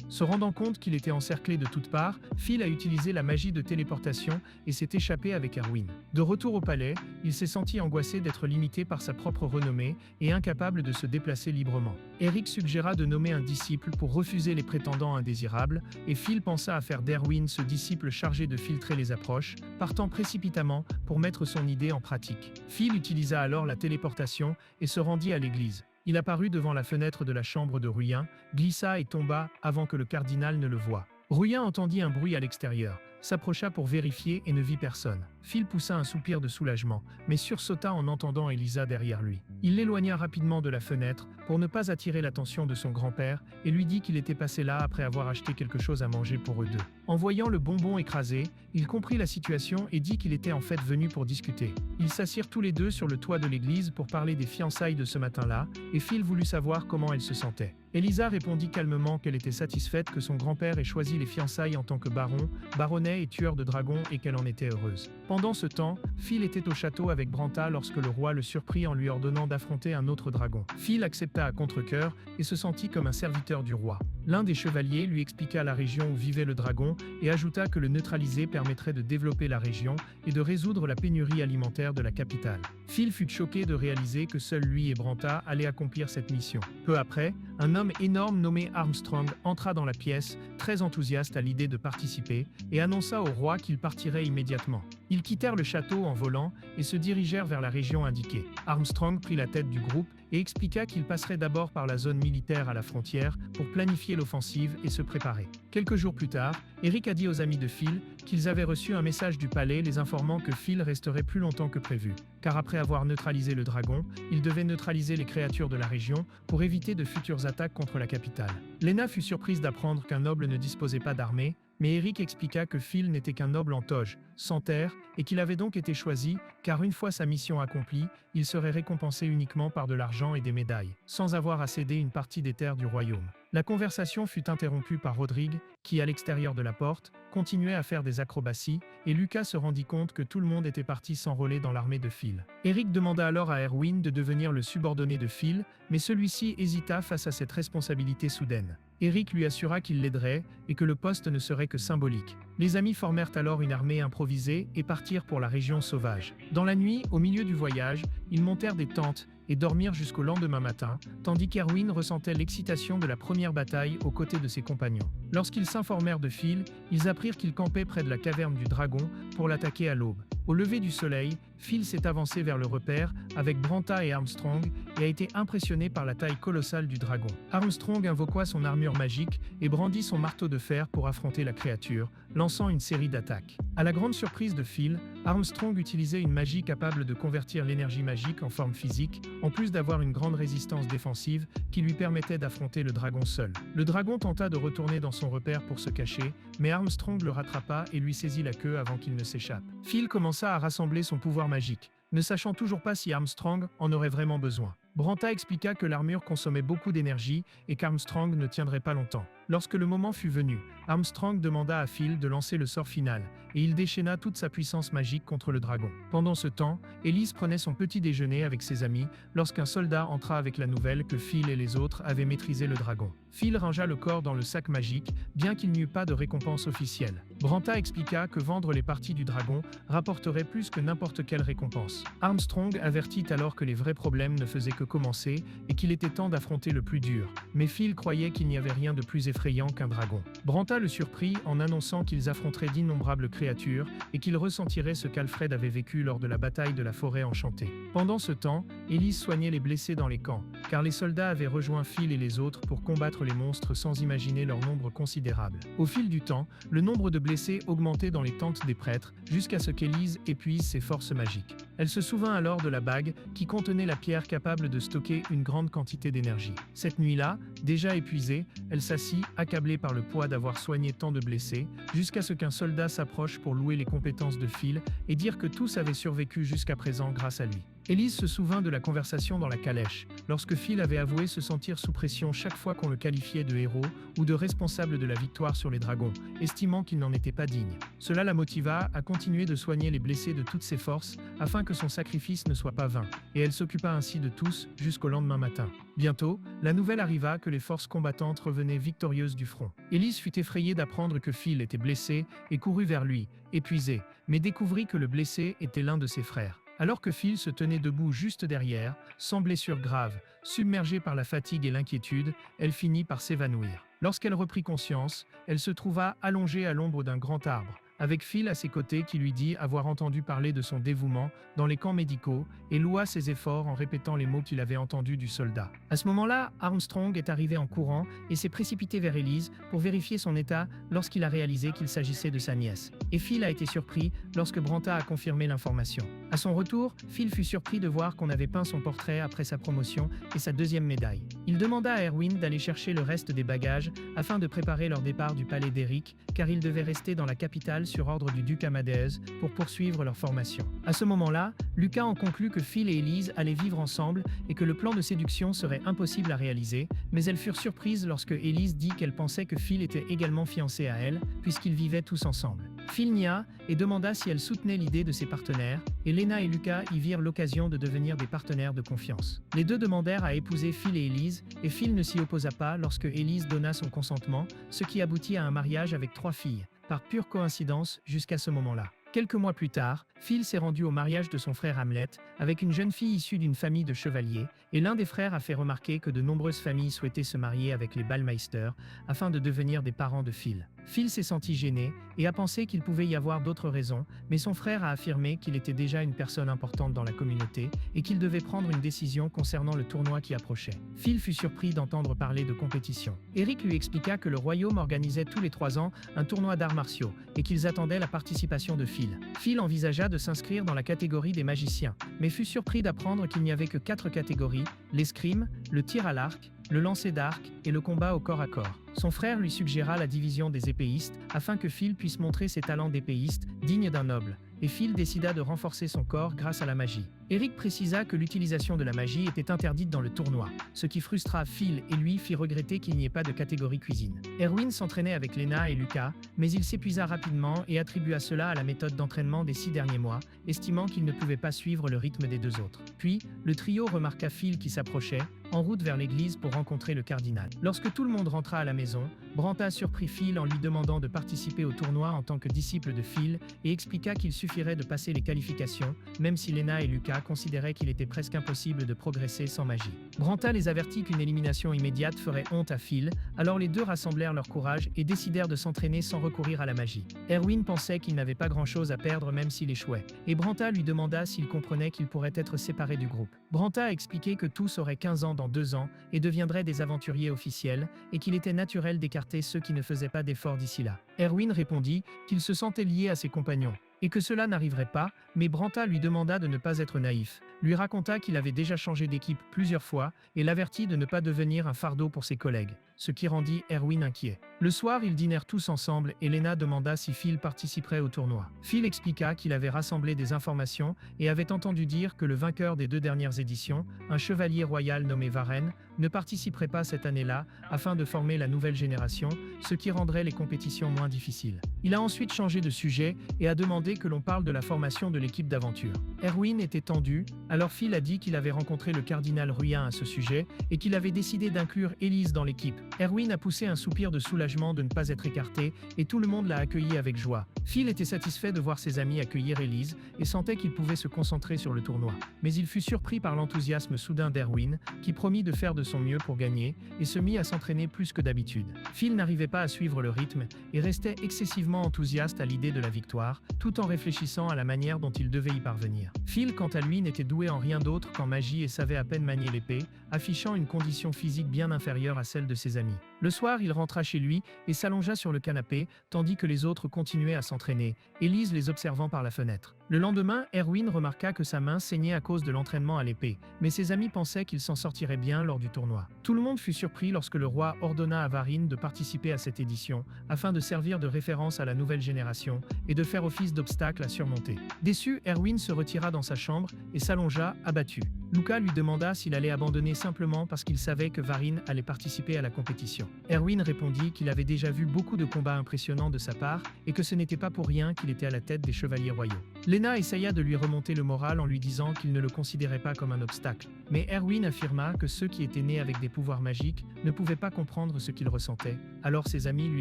Se rendant compte qu'il était encerclé de toutes parts, Phil a utilisé la magie de téléportation et s'est échappé avec Erwin. De retour au palais, il s'est senti angoissé d'être limité par sa propre renommée et incapable de se déplacer librement. Eric suggéra de nommer un disciple pour refuser les prétendants indésirables, et Phil pensa à faire d'Erwin ce disciple chargé de filtrer les approches, partant précipitamment pour mettre son idée en pratique. Phil utilisa alors la téléportation et se rendit à l'église. Il apparut devant la fenêtre de la chambre de Ruyen, glissa et tomba avant que le cardinal ne le voie. Ruyen entendit un bruit à l'extérieur, s'approcha pour vérifier et ne vit personne. Phil poussa un soupir de soulagement, mais sursauta en entendant Elisa derrière lui. Il l'éloigna rapidement de la fenêtre pour ne pas attirer l'attention de son grand-père et lui dit qu'il était passé là après avoir acheté quelque chose à manger pour eux deux. En voyant le bonbon écrasé, il comprit la situation et dit qu'il était en fait venu pour discuter. Ils s'assirent tous les deux sur le toit de l'église pour parler des fiançailles de ce matin-là, et Phil voulut savoir comment elle se sentait. Elisa répondit calmement qu'elle était satisfaite que son grand-père ait choisi les fiançailles en tant que baron, baronnet et tueur de dragons et qu'elle en était heureuse. Pendant ce temps, Phil était au château avec Branta lorsque le roi le surprit en lui ordonnant d'affronter un autre dragon. Phil accepta à contre-cœur et se sentit comme un serviteur du roi. L'un des chevaliers lui expliqua la région où vivait le dragon et ajouta que le neutraliser permettrait de développer la région et de résoudre la pénurie alimentaire de la capitale. Phil fut choqué de réaliser que seul lui et Branta allaient accomplir cette mission. Peu après, un homme énorme nommé Armstrong entra dans la pièce, très enthousiaste à l'idée de participer, et annonça au roi qu'il partirait immédiatement. Ils quittèrent le château en volant et se dirigèrent vers la région indiquée. Armstrong prit la tête du groupe et expliqua qu'il passerait d'abord par la zone militaire à la frontière pour planifier l'offensive et se préparer. Quelques jours plus tard, Eric a dit aux amis de Phil qu'ils avaient reçu un message du palais les informant que Phil resterait plus longtemps que prévu, car après avoir neutralisé le dragon, il devait neutraliser les créatures de la région pour éviter de futures attaques contre la capitale. Lena fut surprise d'apprendre qu'un noble ne disposait pas d'armée, mais Eric expliqua que Phil n'était qu'un noble en toge, sans terre, et qu'il avait donc été choisi, car une fois sa mission accomplie, il serait récompensé uniquement par de l'argent et des médailles, sans avoir à céder une partie des terres du royaume. La conversation fut interrompue par Rodrigue, qui, à l'extérieur de la porte, continuait à faire des acrobaties, et Lucas se rendit compte que tout le monde était parti s'enrôler dans l'armée de Phil. Eric demanda alors à Erwin de devenir le subordonné de Phil, mais celui-ci hésita face à cette responsabilité soudaine. Eric lui assura qu'il l'aiderait et que le poste ne serait que symbolique. Les amis formèrent alors une armée improvisée et partirent pour la région sauvage. Dans la nuit, au milieu du voyage, ils montèrent des tentes et dormirent jusqu'au lendemain matin, tandis qu'Erwin ressentait l'excitation de la première bataille aux côtés de ses compagnons. Lorsqu'ils s'informèrent de Phil, ils apprirent qu'il campait près de la caverne du dragon pour l'attaquer à l'aube. Au lever du soleil, Phil s'est avancé vers le repère avec Branta et Armstrong et a été impressionné par la taille colossale du dragon. Armstrong invoqua son armure magique et brandit son marteau de fer pour affronter la créature, lançant une série d'attaques. À la grande surprise de Phil, Armstrong utilisait une magie capable de convertir l'énergie magique en forme physique, en plus d'avoir une grande résistance défensive qui lui permettait d'affronter le dragon seul. Le dragon tenta de retourner dans son repère pour se cacher, mais Armstrong le rattrapa et lui saisit la queue avant qu'il ne s'échappe. Phil commença à rassembler son pouvoir magique, ne sachant toujours pas si Armstrong en aurait vraiment besoin. Branta expliqua que l'armure consommait beaucoup d'énergie et qu'Armstrong ne tiendrait pas longtemps. Lorsque le moment fut venu, Armstrong demanda à Phil de lancer le sort final, et il déchaîna toute sa puissance magique contre le dragon. Pendant ce temps, Elise prenait son petit déjeuner avec ses amis lorsqu'un soldat entra avec la nouvelle que Phil et les autres avaient maîtrisé le dragon. Phil rangea le corps dans le sac magique, bien qu'il n'y eût pas de récompense officielle. Branta expliqua que vendre les parties du dragon rapporterait plus que n'importe quelle récompense. Armstrong avertit alors que les vrais problèmes ne faisaient que commencer et qu'il était temps d'affronter le plus dur. Mais Phil croyait qu'il n'y avait rien de plus effrayant effrayant qu'un dragon. Branta le surprit en annonçant qu'ils affronteraient d'innombrables créatures et qu'ils ressentiraient ce qu'Alfred avait vécu lors de la bataille de la forêt enchantée. Pendant ce temps, Élise soignait les blessés dans les camps, car les soldats avaient rejoint Phil et les autres pour combattre les monstres sans imaginer leur nombre considérable. Au fil du temps, le nombre de blessés augmentait dans les tentes des prêtres, jusqu'à ce qu'Élise épuise ses forces magiques. Elle se souvint alors de la bague qui contenait la pierre capable de stocker une grande quantité d'énergie. Cette nuit-là, déjà épuisée, elle s'assit, accablée par le poids d'avoir soigné tant de blessés, jusqu'à ce qu'un soldat s'approche pour louer les compétences de Phil et dire que tous avaient survécu jusqu'à présent grâce à lui. Élise se souvint de la conversation dans la calèche, lorsque Phil avait avoué se sentir sous pression chaque fois qu'on le qualifiait de héros ou de responsable de la victoire sur les dragons, estimant qu'il n'en était pas digne. Cela la motiva à continuer de soigner les blessés de toutes ses forces, afin que son sacrifice ne soit pas vain, et elle s'occupa ainsi de tous jusqu'au lendemain matin. Bientôt, la nouvelle arriva que les forces combattantes revenaient victorieuses du front. Élise fut effrayée d'apprendre que Phil était blessé et courut vers lui, épuisé, mais découvrit que le blessé était l'un de ses frères. Alors que Phil se tenait debout juste derrière, sans blessure grave, submergée par la fatigue et l'inquiétude, elle finit par s'évanouir. Lorsqu'elle reprit conscience, elle se trouva allongée à l'ombre d'un grand arbre, avec Phil à ses côtés qui lui dit avoir entendu parler de son dévouement dans les camps médicaux et loua ses efforts en répétant les mots qu'il avait entendus du soldat. À ce moment-là, Armstrong est arrivé en courant et s'est précipité vers Élise pour vérifier son état lorsqu'il a réalisé qu'il s'agissait de sa nièce. Et Phil a été surpris lorsque Branta a confirmé l'information. À son retour, Phil fut surpris de voir qu'on avait peint son portrait après sa promotion et sa deuxième médaille. Il demanda à Erwin d'aller chercher le reste des bagages afin de préparer leur départ du palais d'Eric, car ils devaient rester dans la capitale sur ordre du duc Amadeus pour poursuivre leur formation. À ce moment-là, Lucas en conclut que Phil et Élise allaient vivre ensemble et que le plan de séduction serait impossible à réaliser, mais elles furent surprises lorsque Élise dit qu'elle pensait que Phil était également fiancé à elle, puisqu'ils vivaient tous ensemble. Phil nia et demanda si elle soutenait l'idée de ses partenaires, et Lena et Lucas y virent l'occasion de devenir des partenaires de confiance. Les deux demandèrent à épouser Phil et Élise, et Phil ne s'y opposa pas lorsque Élise donna son consentement, ce qui aboutit à un mariage avec 3 filles, par pure coïncidence jusqu'à ce moment-là. Quelques mois plus tard, Phil s'est rendu au mariage de son frère Hamlet avec une jeune fille issue d'une famille de chevaliers, et l'un des frères a fait remarquer que de nombreuses familles souhaitaient se marier avec les Ballmeister afin de devenir des parents de Phil. Phil s'est senti gêné et a pensé qu'il pouvait y avoir d'autres raisons, mais son frère a affirmé qu'il était déjà une personne importante dans la communauté et qu'il devait prendre une décision concernant le tournoi qui approchait. Phil fut surpris d'entendre parler de compétition. Eric lui expliqua que le royaume organisait tous les 3 ans un tournoi d'arts martiaux et qu'ils attendaient la participation de Phil. Phil envisagea de s'inscrire dans la catégorie des magiciens, mais fut surpris d'apprendre qu'il n'y avait que 4 catégories: l'escrime, le tir à l'arc, le lancer d'arc et le combat au corps à corps. Son frère lui suggéra la division des épéistes afin que Phil puisse montrer ses talents d'épéiste dignes d'un noble, et Phil décida de renforcer son corps grâce à la magie. Eric précisa que l'utilisation de la magie était interdite dans le tournoi, ce qui frustra Phil et lui fit regretter qu'il n'y ait pas de catégorie cuisine. Erwin s'entraînait avec Lena et Lucas, mais il s'épuisa rapidement et attribua cela à la méthode d'entraînement des 6 derniers mois, estimant qu'il ne pouvait pas suivre le rythme des 2 autres. Puis, le trio remarqua Phil qui s'approchait, en route vers l'église pour rencontrer le cardinal. Lorsque tout le monde rentra à la maison, Branta surprit Phil en lui demandant de participer au tournoi en tant que disciple de Phil et expliqua qu'il suffirait de passer les qualifications, même si Lena et Lucas considéraient qu'il était presque impossible de progresser sans magie. Branta les avertit qu'une élimination immédiate ferait honte à Phil, alors les deux rassemblèrent leur courage et décidèrent de s'entraîner sans recourir à la magie. Erwin pensait qu'il n'avait pas grand-chose à perdre même s'il échouait, et Branta lui demanda s'il comprenait qu'il pourrait être séparé du groupe. Branta a expliqué que tous auraient 15 ans dans 2 ans et deviendraient des aventuriers officiels, et qu'il était naturel d'écarter ceux qui ne faisaient pas d'efforts d'ici là. Erwin répondit qu'il se sentait lié à ses compagnons, et que cela n'arriverait pas, mais Branta lui demanda de ne pas être naïf, lui raconta qu'il avait déjà changé d'équipe plusieurs fois et l'avertit de ne pas devenir un fardeau pour ses collègues, ce qui rendit Erwin inquiet. Le soir, ils dînèrent tous ensemble et Lena demanda si Phil participerait au tournoi. Phil expliqua qu'il avait rassemblé des informations et avait entendu dire que le vainqueur des 2 dernières éditions, un chevalier royal nommé Varenne, ne participerait pas cette année-là afin de former la nouvelle génération, ce qui rendrait les compétitions moins difficiles. Il a ensuite changé de sujet et a demandé que l'on parle de la formation de l'équipe d'aventure. Erwin était tendu, Alors Phil a dit qu'il avait rencontré le cardinal Ruin à ce sujet et qu'il avait décidé d'inclure Elise dans l'équipe. Erwin a poussé un soupir de soulagement de ne pas être écarté et tout le monde l'a accueilli avec joie. Phil était satisfait de voir ses amis accueillir Elise et sentait qu'il pouvait se concentrer sur le tournoi. Mais il fut surpris par l'enthousiasme soudain d'Erwin, qui promit de faire de son mieux pour gagner et se mit à s'entraîner plus que d'habitude. Phil n'arrivait pas à suivre le rythme et restait excessivement enthousiaste à l'idée de la victoire, tout en réfléchissant à la manière dont il devait y parvenir. Phil, quant à lui, n'était doué en rien d'autre qu'en magie et savait à peine manier l'épée, affichant une condition physique bien inférieure à celle de ses amis. Le soir, il rentra chez lui et s'allongea sur le canapé, tandis que les autres continuaient à s'entraîner, Elise les observant par la fenêtre. Le lendemain, Erwin remarqua que sa main saignait à cause de l'entraînement à l'épée, mais ses amis pensaient qu'il s'en sortirait bien lors du tournoi. Tout le monde fut surpris lorsque le roi ordonna à Varine de participer à cette édition, afin de servir de référence à la nouvelle génération et de faire office d'obstacle à surmonter. Déçu, Erwin se retira dans sa chambre et s'allongea, abattu. Luca lui demanda s'il allait abandonner simplement parce qu'il savait que Varine allait participer à la compétition. Erwin répondit qu'il avait déjà vu beaucoup de combats impressionnants de sa part et que ce n'était pas pour rien qu'il était à la tête des chevaliers royaux. Lena essaya de lui remonter le moral en lui disant qu'il ne le considérait pas comme un obstacle, mais Erwin affirma que ceux qui étaient nés avec des pouvoirs magiques ne pouvaient pas comprendre ce qu'il ressentait, alors ses amis lui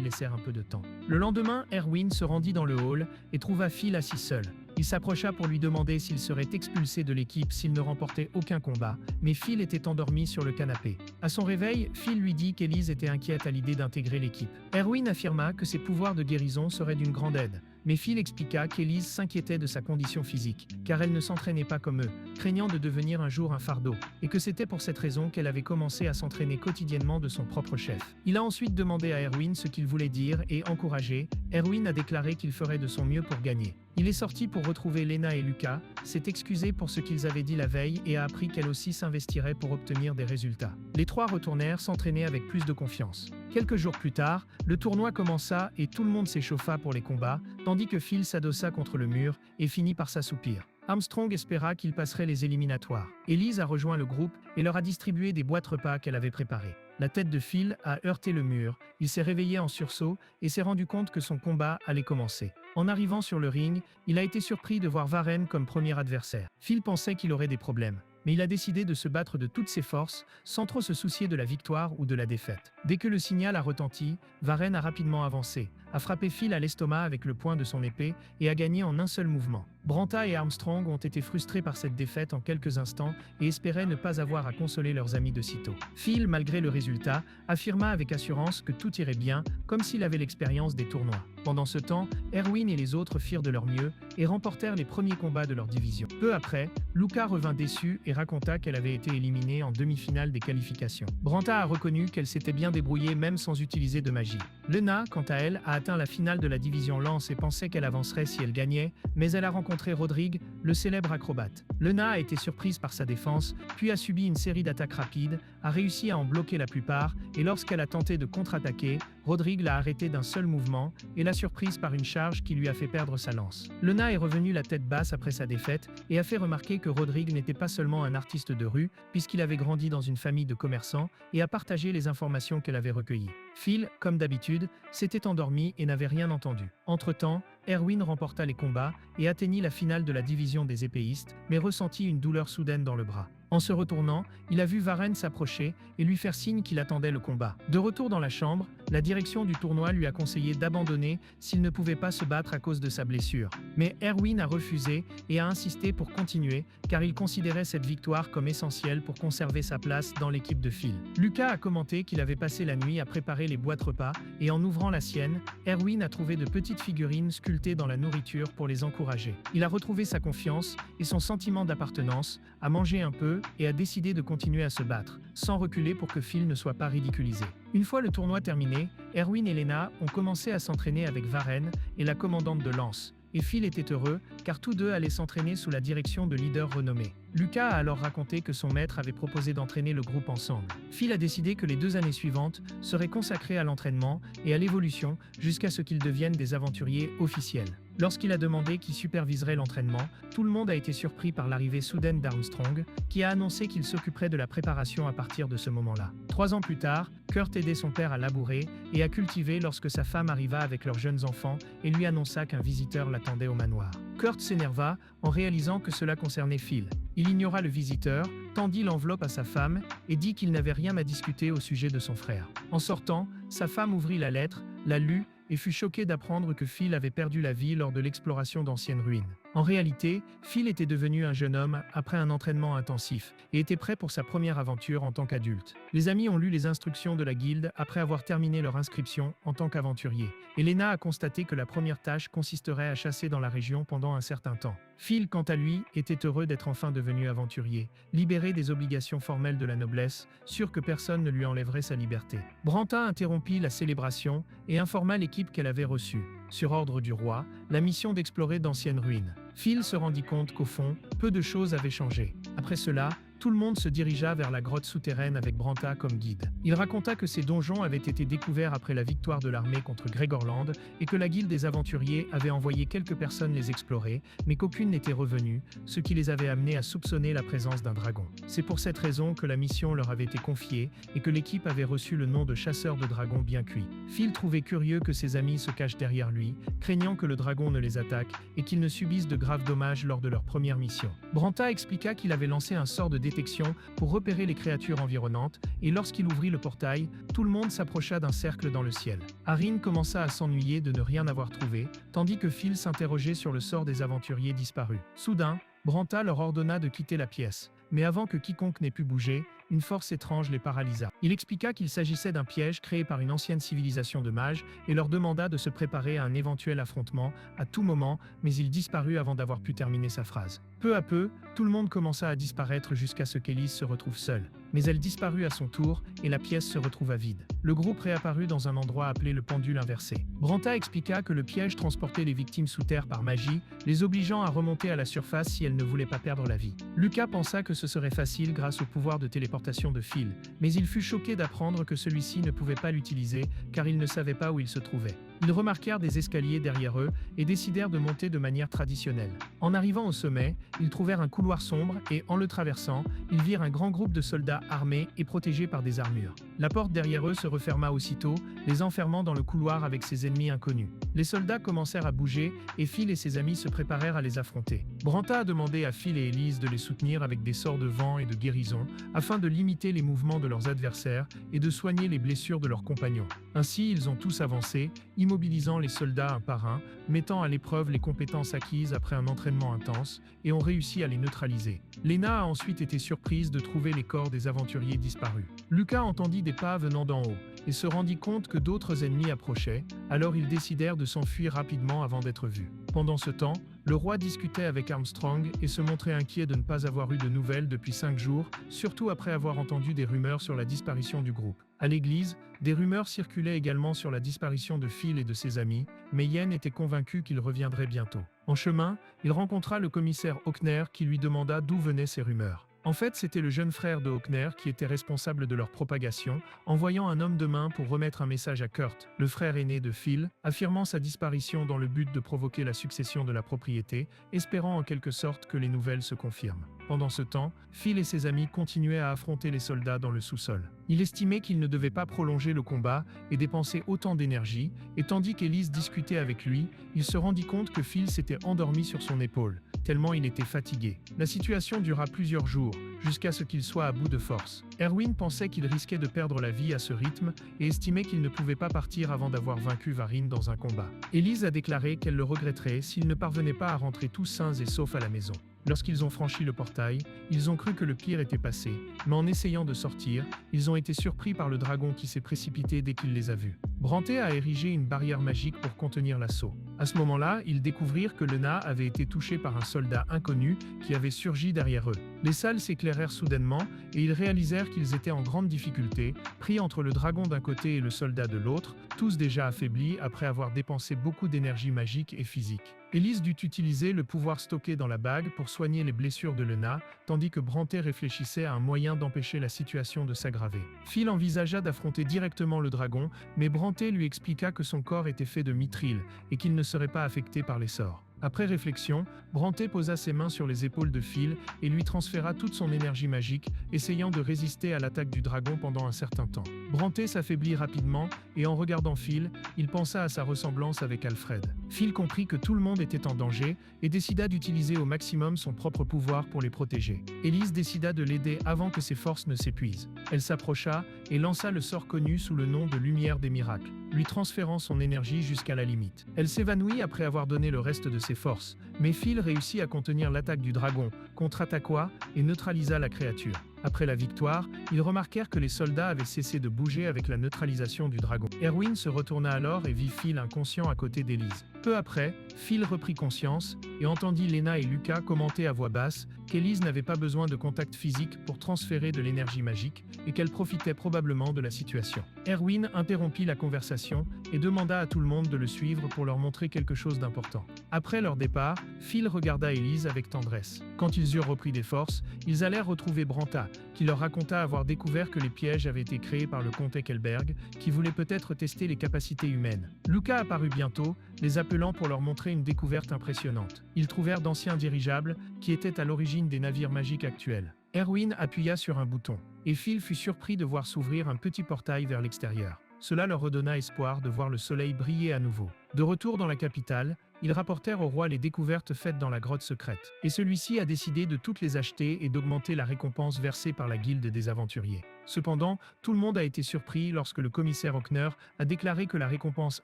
laissèrent un peu de temps. Le lendemain, Erwin se rendit dans le hall et trouva Phil assis seul. Il s'approcha pour lui demander s'il serait expulsé de l'équipe s'il ne remportait aucun combat, mais Phil était endormi sur le canapé. À son réveil, Phil lui dit qu'Elise était inquiète à l'idée d'intégrer l'équipe. Erwin affirma que ses pouvoirs de guérison seraient d'une grande aide, mais Phil expliqua qu'Elise s'inquiétait de sa condition physique, car elle ne s'entraînait pas comme eux, craignant de devenir un jour un fardeau, et que c'était pour cette raison qu'elle avait commencé à s'entraîner quotidiennement de son propre chef. Il a ensuite demandé à Erwin ce qu'il voulait dire et, encouragé, Erwin a déclaré qu'il ferait de son mieux pour gagner. Il est sorti pour retrouver Lena et Luca, s'est excusé pour ce qu'ils avaient dit la veille et a appris qu'elle aussi s'investirait pour obtenir des résultats. Les trois retournèrent s'entraîner avec plus de confiance. Quelques jours plus tard, le tournoi commença et tout le monde s'échauffa pour les combats, tandis que Phil s'adossa contre le mur et finit par s'assoupir. Armstrong espéra qu'il passerait les éliminatoires. Elise a rejoint le groupe et leur a distribué des boîtes repas qu'elle avait préparées. La tête de Phil a heurté le mur, il s'est réveillé en sursaut et s'est rendu compte que son combat allait commencer. En arrivant sur le ring, il a été surpris de voir Varenne comme premier adversaire. Phil pensait qu'il aurait des problèmes, mais il a décidé de se battre de toutes ses forces, sans trop se soucier de la victoire ou de la défaite. Dès que le signal a retenti, Varenne a rapidement avancé, a frappé Phil à l'estomac avec le poing de son épée et a gagné en un seul mouvement. Branta et Armstrong ont été frustrés par cette défaite en quelques instants et espéraient ne pas avoir à consoler leurs amis de sitôt. Phil, malgré le résultat, affirma avec assurance que tout irait bien, comme s'il avait l'expérience des tournois. Pendant ce temps, Erwin et les autres firent de leur mieux et remportèrent les premiers combats de leur division. Peu après, Luca revint déçue et raconta qu'elle avait été éliminée en demi-finale des qualifications. Branta a reconnu qu'elle s'était bien débrouillée même sans utiliser de magie. Lena, quant à elle, a atteint la finale de la division lance et pensait qu'elle avancerait si elle gagnait, mais elle a rencontré Rodrigue, le célèbre acrobate. Lena a été surprise par sa défense, puis a subi une série d'attaques rapides, a réussi à en bloquer la plupart, et lorsqu'elle a tenté de contre-attaquer, Rodrigue l'a arrêtée d'un seul mouvement et l'a surprise par une charge qui lui a fait perdre sa lance. Lena est revenue la tête basse après sa défaite et a fait remarquer que Rodrigue n'était pas seulement un artiste de rue, puisqu'il avait grandi dans une famille de commerçants et a partagé les informations qu'elle avait recueillies. Phil, comme d'habitude, s'était endormi et n'avait rien entendu. Entre-temps, Erwin remporta les combats et atteignit la finale de la division des épéistes, mais ressentit une douleur soudaine dans le bras. En se retournant, il a vu Varenne s'approcher et lui faire signe qu'il attendait le combat. De retour dans la chambre, la direction du tournoi lui a conseillé d'abandonner s'il ne pouvait pas se battre à cause de sa blessure. Mais Erwin a refusé et a insisté pour continuer, car il considérait cette victoire comme essentielle pour conserver sa place dans l'équipe de Phil. Luca a commenté qu'il avait passé la nuit à préparer les boîtes repas et en ouvrant la sienne, Erwin a trouvé de petites figurines sculptées dans la nourriture pour les encourager. Il a retrouvé sa confiance et son sentiment d'appartenance, a mangé un peu et a décidé de continuer à se battre, sans reculer pour que Phil ne soit pas ridiculisé. Une fois le tournoi terminé, Erwin et Lena ont commencé à s'entraîner avec Varenne et la commandante de lance. Et Phil était heureux, car tous deux allaient s'entraîner sous la direction de leaders renommés. Luca a alors raconté que son maître avait proposé d'entraîner le groupe ensemble. Phil a décidé que les 2 années suivantes seraient consacrées à l'entraînement et à l'évolution jusqu'à ce qu'ils deviennent des aventuriers officiels. Lorsqu'il a demandé qui superviserait l'entraînement, tout le monde a été surpris par l'arrivée soudaine d'Armstrong, qui a annoncé qu'il s'occuperait de la préparation à partir de ce moment-là. 3 ans plus tard, Kurt aidait son père à labourer et à cultiver lorsque sa femme arriva avec leurs jeunes enfants et lui annonça qu'un visiteur l'attendait au manoir. Kurt s'énerva en réalisant que cela concernait Phil. Il ignora le visiteur, tendit l'enveloppe à sa femme et dit qu'il n'avait rien à discuter au sujet de son frère. En sortant, sa femme ouvrit la lettre, la lut et fut choquée d'apprendre que Phil avait perdu la vie lors de l'exploration d'anciennes ruines. En réalité, Phil était devenu un jeune homme après un entraînement intensif et était prêt pour sa première aventure en tant qu'adulte. Les amis ont lu les instructions de la guilde après avoir terminé leur inscription en tant qu'aventurier. Et Lena a constaté que la première tâche consisterait à chasser dans la région pendant un certain temps. Phil, quant à lui, était heureux d'être enfin devenu aventurier, libéré des obligations formelles de la noblesse, sûr que personne ne lui enlèverait sa liberté. Branta interrompit la célébration et informa l'équipe qu'elle avait reçue, sur ordre du roi, la mission d'explorer d'anciennes ruines. Phil se rendit compte qu'au fond, peu de choses avaient changé. Après cela, tout le monde se dirigea vers la grotte souterraine avec Branta comme guide. Il raconta que ces donjons avaient été découverts après la victoire de l'armée contre Gregorland et que la guilde des aventuriers avait envoyé quelques personnes les explorer, mais qu'aucune n'était revenue, ce qui les avait amenés à soupçonner la présence d'un dragon. C'est pour cette raison que la mission leur avait été confiée et que l'équipe avait reçu le nom de chasseurs de dragons bien cuits. Phil trouvait curieux que ses amis se cachent derrière lui, craignant que le dragon ne les attaque et qu'ils ne subissent de graves dommages lors de leur première mission. Branta expliqua qu'il avait lancé un sort de détection pour repérer les créatures environnantes, et lorsqu'il ouvrit le portail, tout le monde s'approcha d'un cercle dans le ciel. Arin commença à s'ennuyer de ne rien avoir trouvé, tandis que Phil s'interrogeait sur le sort des aventuriers disparus. Soudain, Branta leur ordonna de quitter la pièce, mais avant que quiconque n'ait pu bouger, une force étrange les paralysa. Il expliqua qu'il s'agissait d'un piège créé par une ancienne civilisation de mages et leur demanda de se préparer à un éventuel affrontement à tout moment, mais il disparut avant d'avoir pu terminer sa phrase. Peu à peu, tout le monde commença à disparaître jusqu'à ce qu'Elise se retrouve seule. Mais elle disparut à son tour et la pièce se retrouva vide. Le groupe réapparut dans un endroit appelé le pendule inversé. Branta expliqua que le piège transportait les victimes sous terre par magie, les obligeant à remonter à la surface si elles ne voulaient pas perdre la vie. Lucas pensa que ce serait facile grâce au pouvoir de téléportation de Phil, mais il fut choqué d'apprendre que celui-ci ne pouvait pas l'utiliser car il ne savait pas où il se trouvait. Ils remarquèrent des escaliers derrière eux et décidèrent de monter de manière traditionnelle. En arrivant au sommet, ils trouvèrent un couloir sombre et, en le traversant, ils virent un grand groupe de soldats armés et protégés par des armures. La porte derrière eux se referma aussitôt, les enfermant dans le couloir avec ses ennemis inconnus. Les soldats commencèrent à bouger et Phil et ses amis se préparèrent à les affronter. Branta a demandé à Phil et Elise de les soutenir avec des sorts de vent et de guérison afin de limiter les mouvements de leurs adversaires et de soigner les blessures de leurs compagnons. Ainsi, ils ont tous avancé, immobilisant les soldats un par un, mettant à l'épreuve les compétences acquises après un entraînement intense, et ont réussi à les neutraliser. Lena a ensuite été surprise de trouver les corps des aventuriers disparus. Lucas entendit des pas venant d'en haut, et se rendit compte que d'autres ennemis approchaient, alors ils décidèrent de s'enfuir rapidement avant d'être vus. Pendant ce temps, le roi discutait avec Armstrong et se montrait inquiet de ne pas avoir eu de nouvelles depuis 5 jours, surtout après avoir entendu des rumeurs sur la disparition du groupe. À l'église, des rumeurs circulaient également sur la disparition de Phil et de ses amis, mais Yen était convaincu qu'il reviendrait bientôt. En chemin, il rencontra le commissaire Hawkner qui lui demanda d'où venaient ces rumeurs. En fait, c'était le jeune frère de Hawkner qui était responsable de leur propagation, envoyant un homme de main pour remettre un message à Kurt, le frère aîné de Phil, affirmant sa disparition dans le but de provoquer la succession de la propriété, espérant en quelque sorte que les nouvelles se confirment. Pendant ce temps, Phil et ses amis continuaient à affronter les soldats dans le sous-sol. Il estimait qu'il ne devait pas prolonger le combat et dépenser autant d'énergie, et tandis qu'Elise discutait avec lui, il se rendit compte que Phil s'était endormi sur son épaule, tellement il était fatigué. La situation dura plusieurs jours, jusqu'à ce qu'il soit à bout de force. Erwin pensait qu'il risquait de perdre la vie à ce rythme et estimait qu'il ne pouvait pas partir avant d'avoir vaincu Varin dans un combat. Elise a déclaré qu'elle le regretterait s'ils ne parvenaient pas à rentrer tous sains et saufs à la maison. Lorsqu'ils ont franchi le portail, ils ont cru que le pire était passé, mais en essayant de sortir, ils ont été surpris par le dragon qui s'est précipité dès qu'il les a vus. Branté a érigé une barrière magique pour contenir l'assaut. À ce moment-là, ils découvrirent que Lena avait été touchée par un soldat inconnu qui avait surgi derrière eux. Les salles s'éclairèrent soudainement et ils réalisèrent qu'ils étaient en grande difficulté, pris entre le dragon d'un côté et le soldat de l'autre, tous déjà affaiblis après avoir dépensé beaucoup d'énergie magique et physique. Elise dut utiliser le pouvoir stocké dans la bague pour soigner les blessures de Lena, tandis que Branté réfléchissait à un moyen d'empêcher la situation de s'aggraver. Phil envisagea d'affronter directement le dragon, mais Branté lui expliqua que son corps était fait de mithril et qu'il ne serait pas affecté par les sorts. Après réflexion, Branté posa ses mains sur les épaules de Phil et lui transféra toute son énergie magique, essayant de résister à l'attaque du dragon pendant un certain temps. Branté s'affaiblit rapidement et en regardant Phil, il pensa à sa ressemblance avec Alfred. Phil comprit que tout le monde était en danger et décida d'utiliser au maximum son propre pouvoir pour les protéger. Élise décida de l'aider avant que ses forces ne s'épuisent. Elle s'approcha et lança le sort connu sous le nom de Lumière des miracles, lui transférant son énergie jusqu'à la limite. Elle s'évanouit après avoir donné le reste de ses forces, mais Phil réussit à contenir l'attaque du dragon, contre-attaqua et neutralisa la créature. Après la victoire, ils remarquèrent que les soldats avaient cessé de bouger avec la neutralisation du dragon. Erwin se retourna alors et vit Phil inconscient à côté d'Élise. Peu après, Phil reprit conscience et entendit Lena et Lucas commenter à voix basse qu'Élise n'avait pas besoin de contact physique pour transférer de l'énergie magique et qu'elle profitait probablement de la situation. Erwin interrompit la conversation et demanda à tout le monde de le suivre pour leur montrer quelque chose d'important. Après leur départ, Phil regarda Élise avec tendresse. Quand ils eurent repris des forces, ils allèrent retrouver Branta, qui leur raconta avoir découvert que les pièges avaient été créés par le comte Eckelberg, qui voulait peut-être tester les capacités humaines. Lucas apparut bientôt, les appelant pour leur montrer une découverte impressionnante. Ils trouvèrent d'anciens dirigeables, qui étaient à l'origine des navires magiques actuels. Erwin appuya sur un bouton, et Phil fut surpris de voir s'ouvrir un petit portail vers l'extérieur. Cela leur redonna espoir de voir le soleil briller à nouveau. De retour dans la capitale, ils rapportèrent au roi les découvertes faites dans la grotte secrète, et celui-ci a décidé de toutes les acheter et d'augmenter la récompense versée par la guilde des aventuriers. Cependant, tout le monde a été surpris lorsque le commissaire Hockner a déclaré que la récompense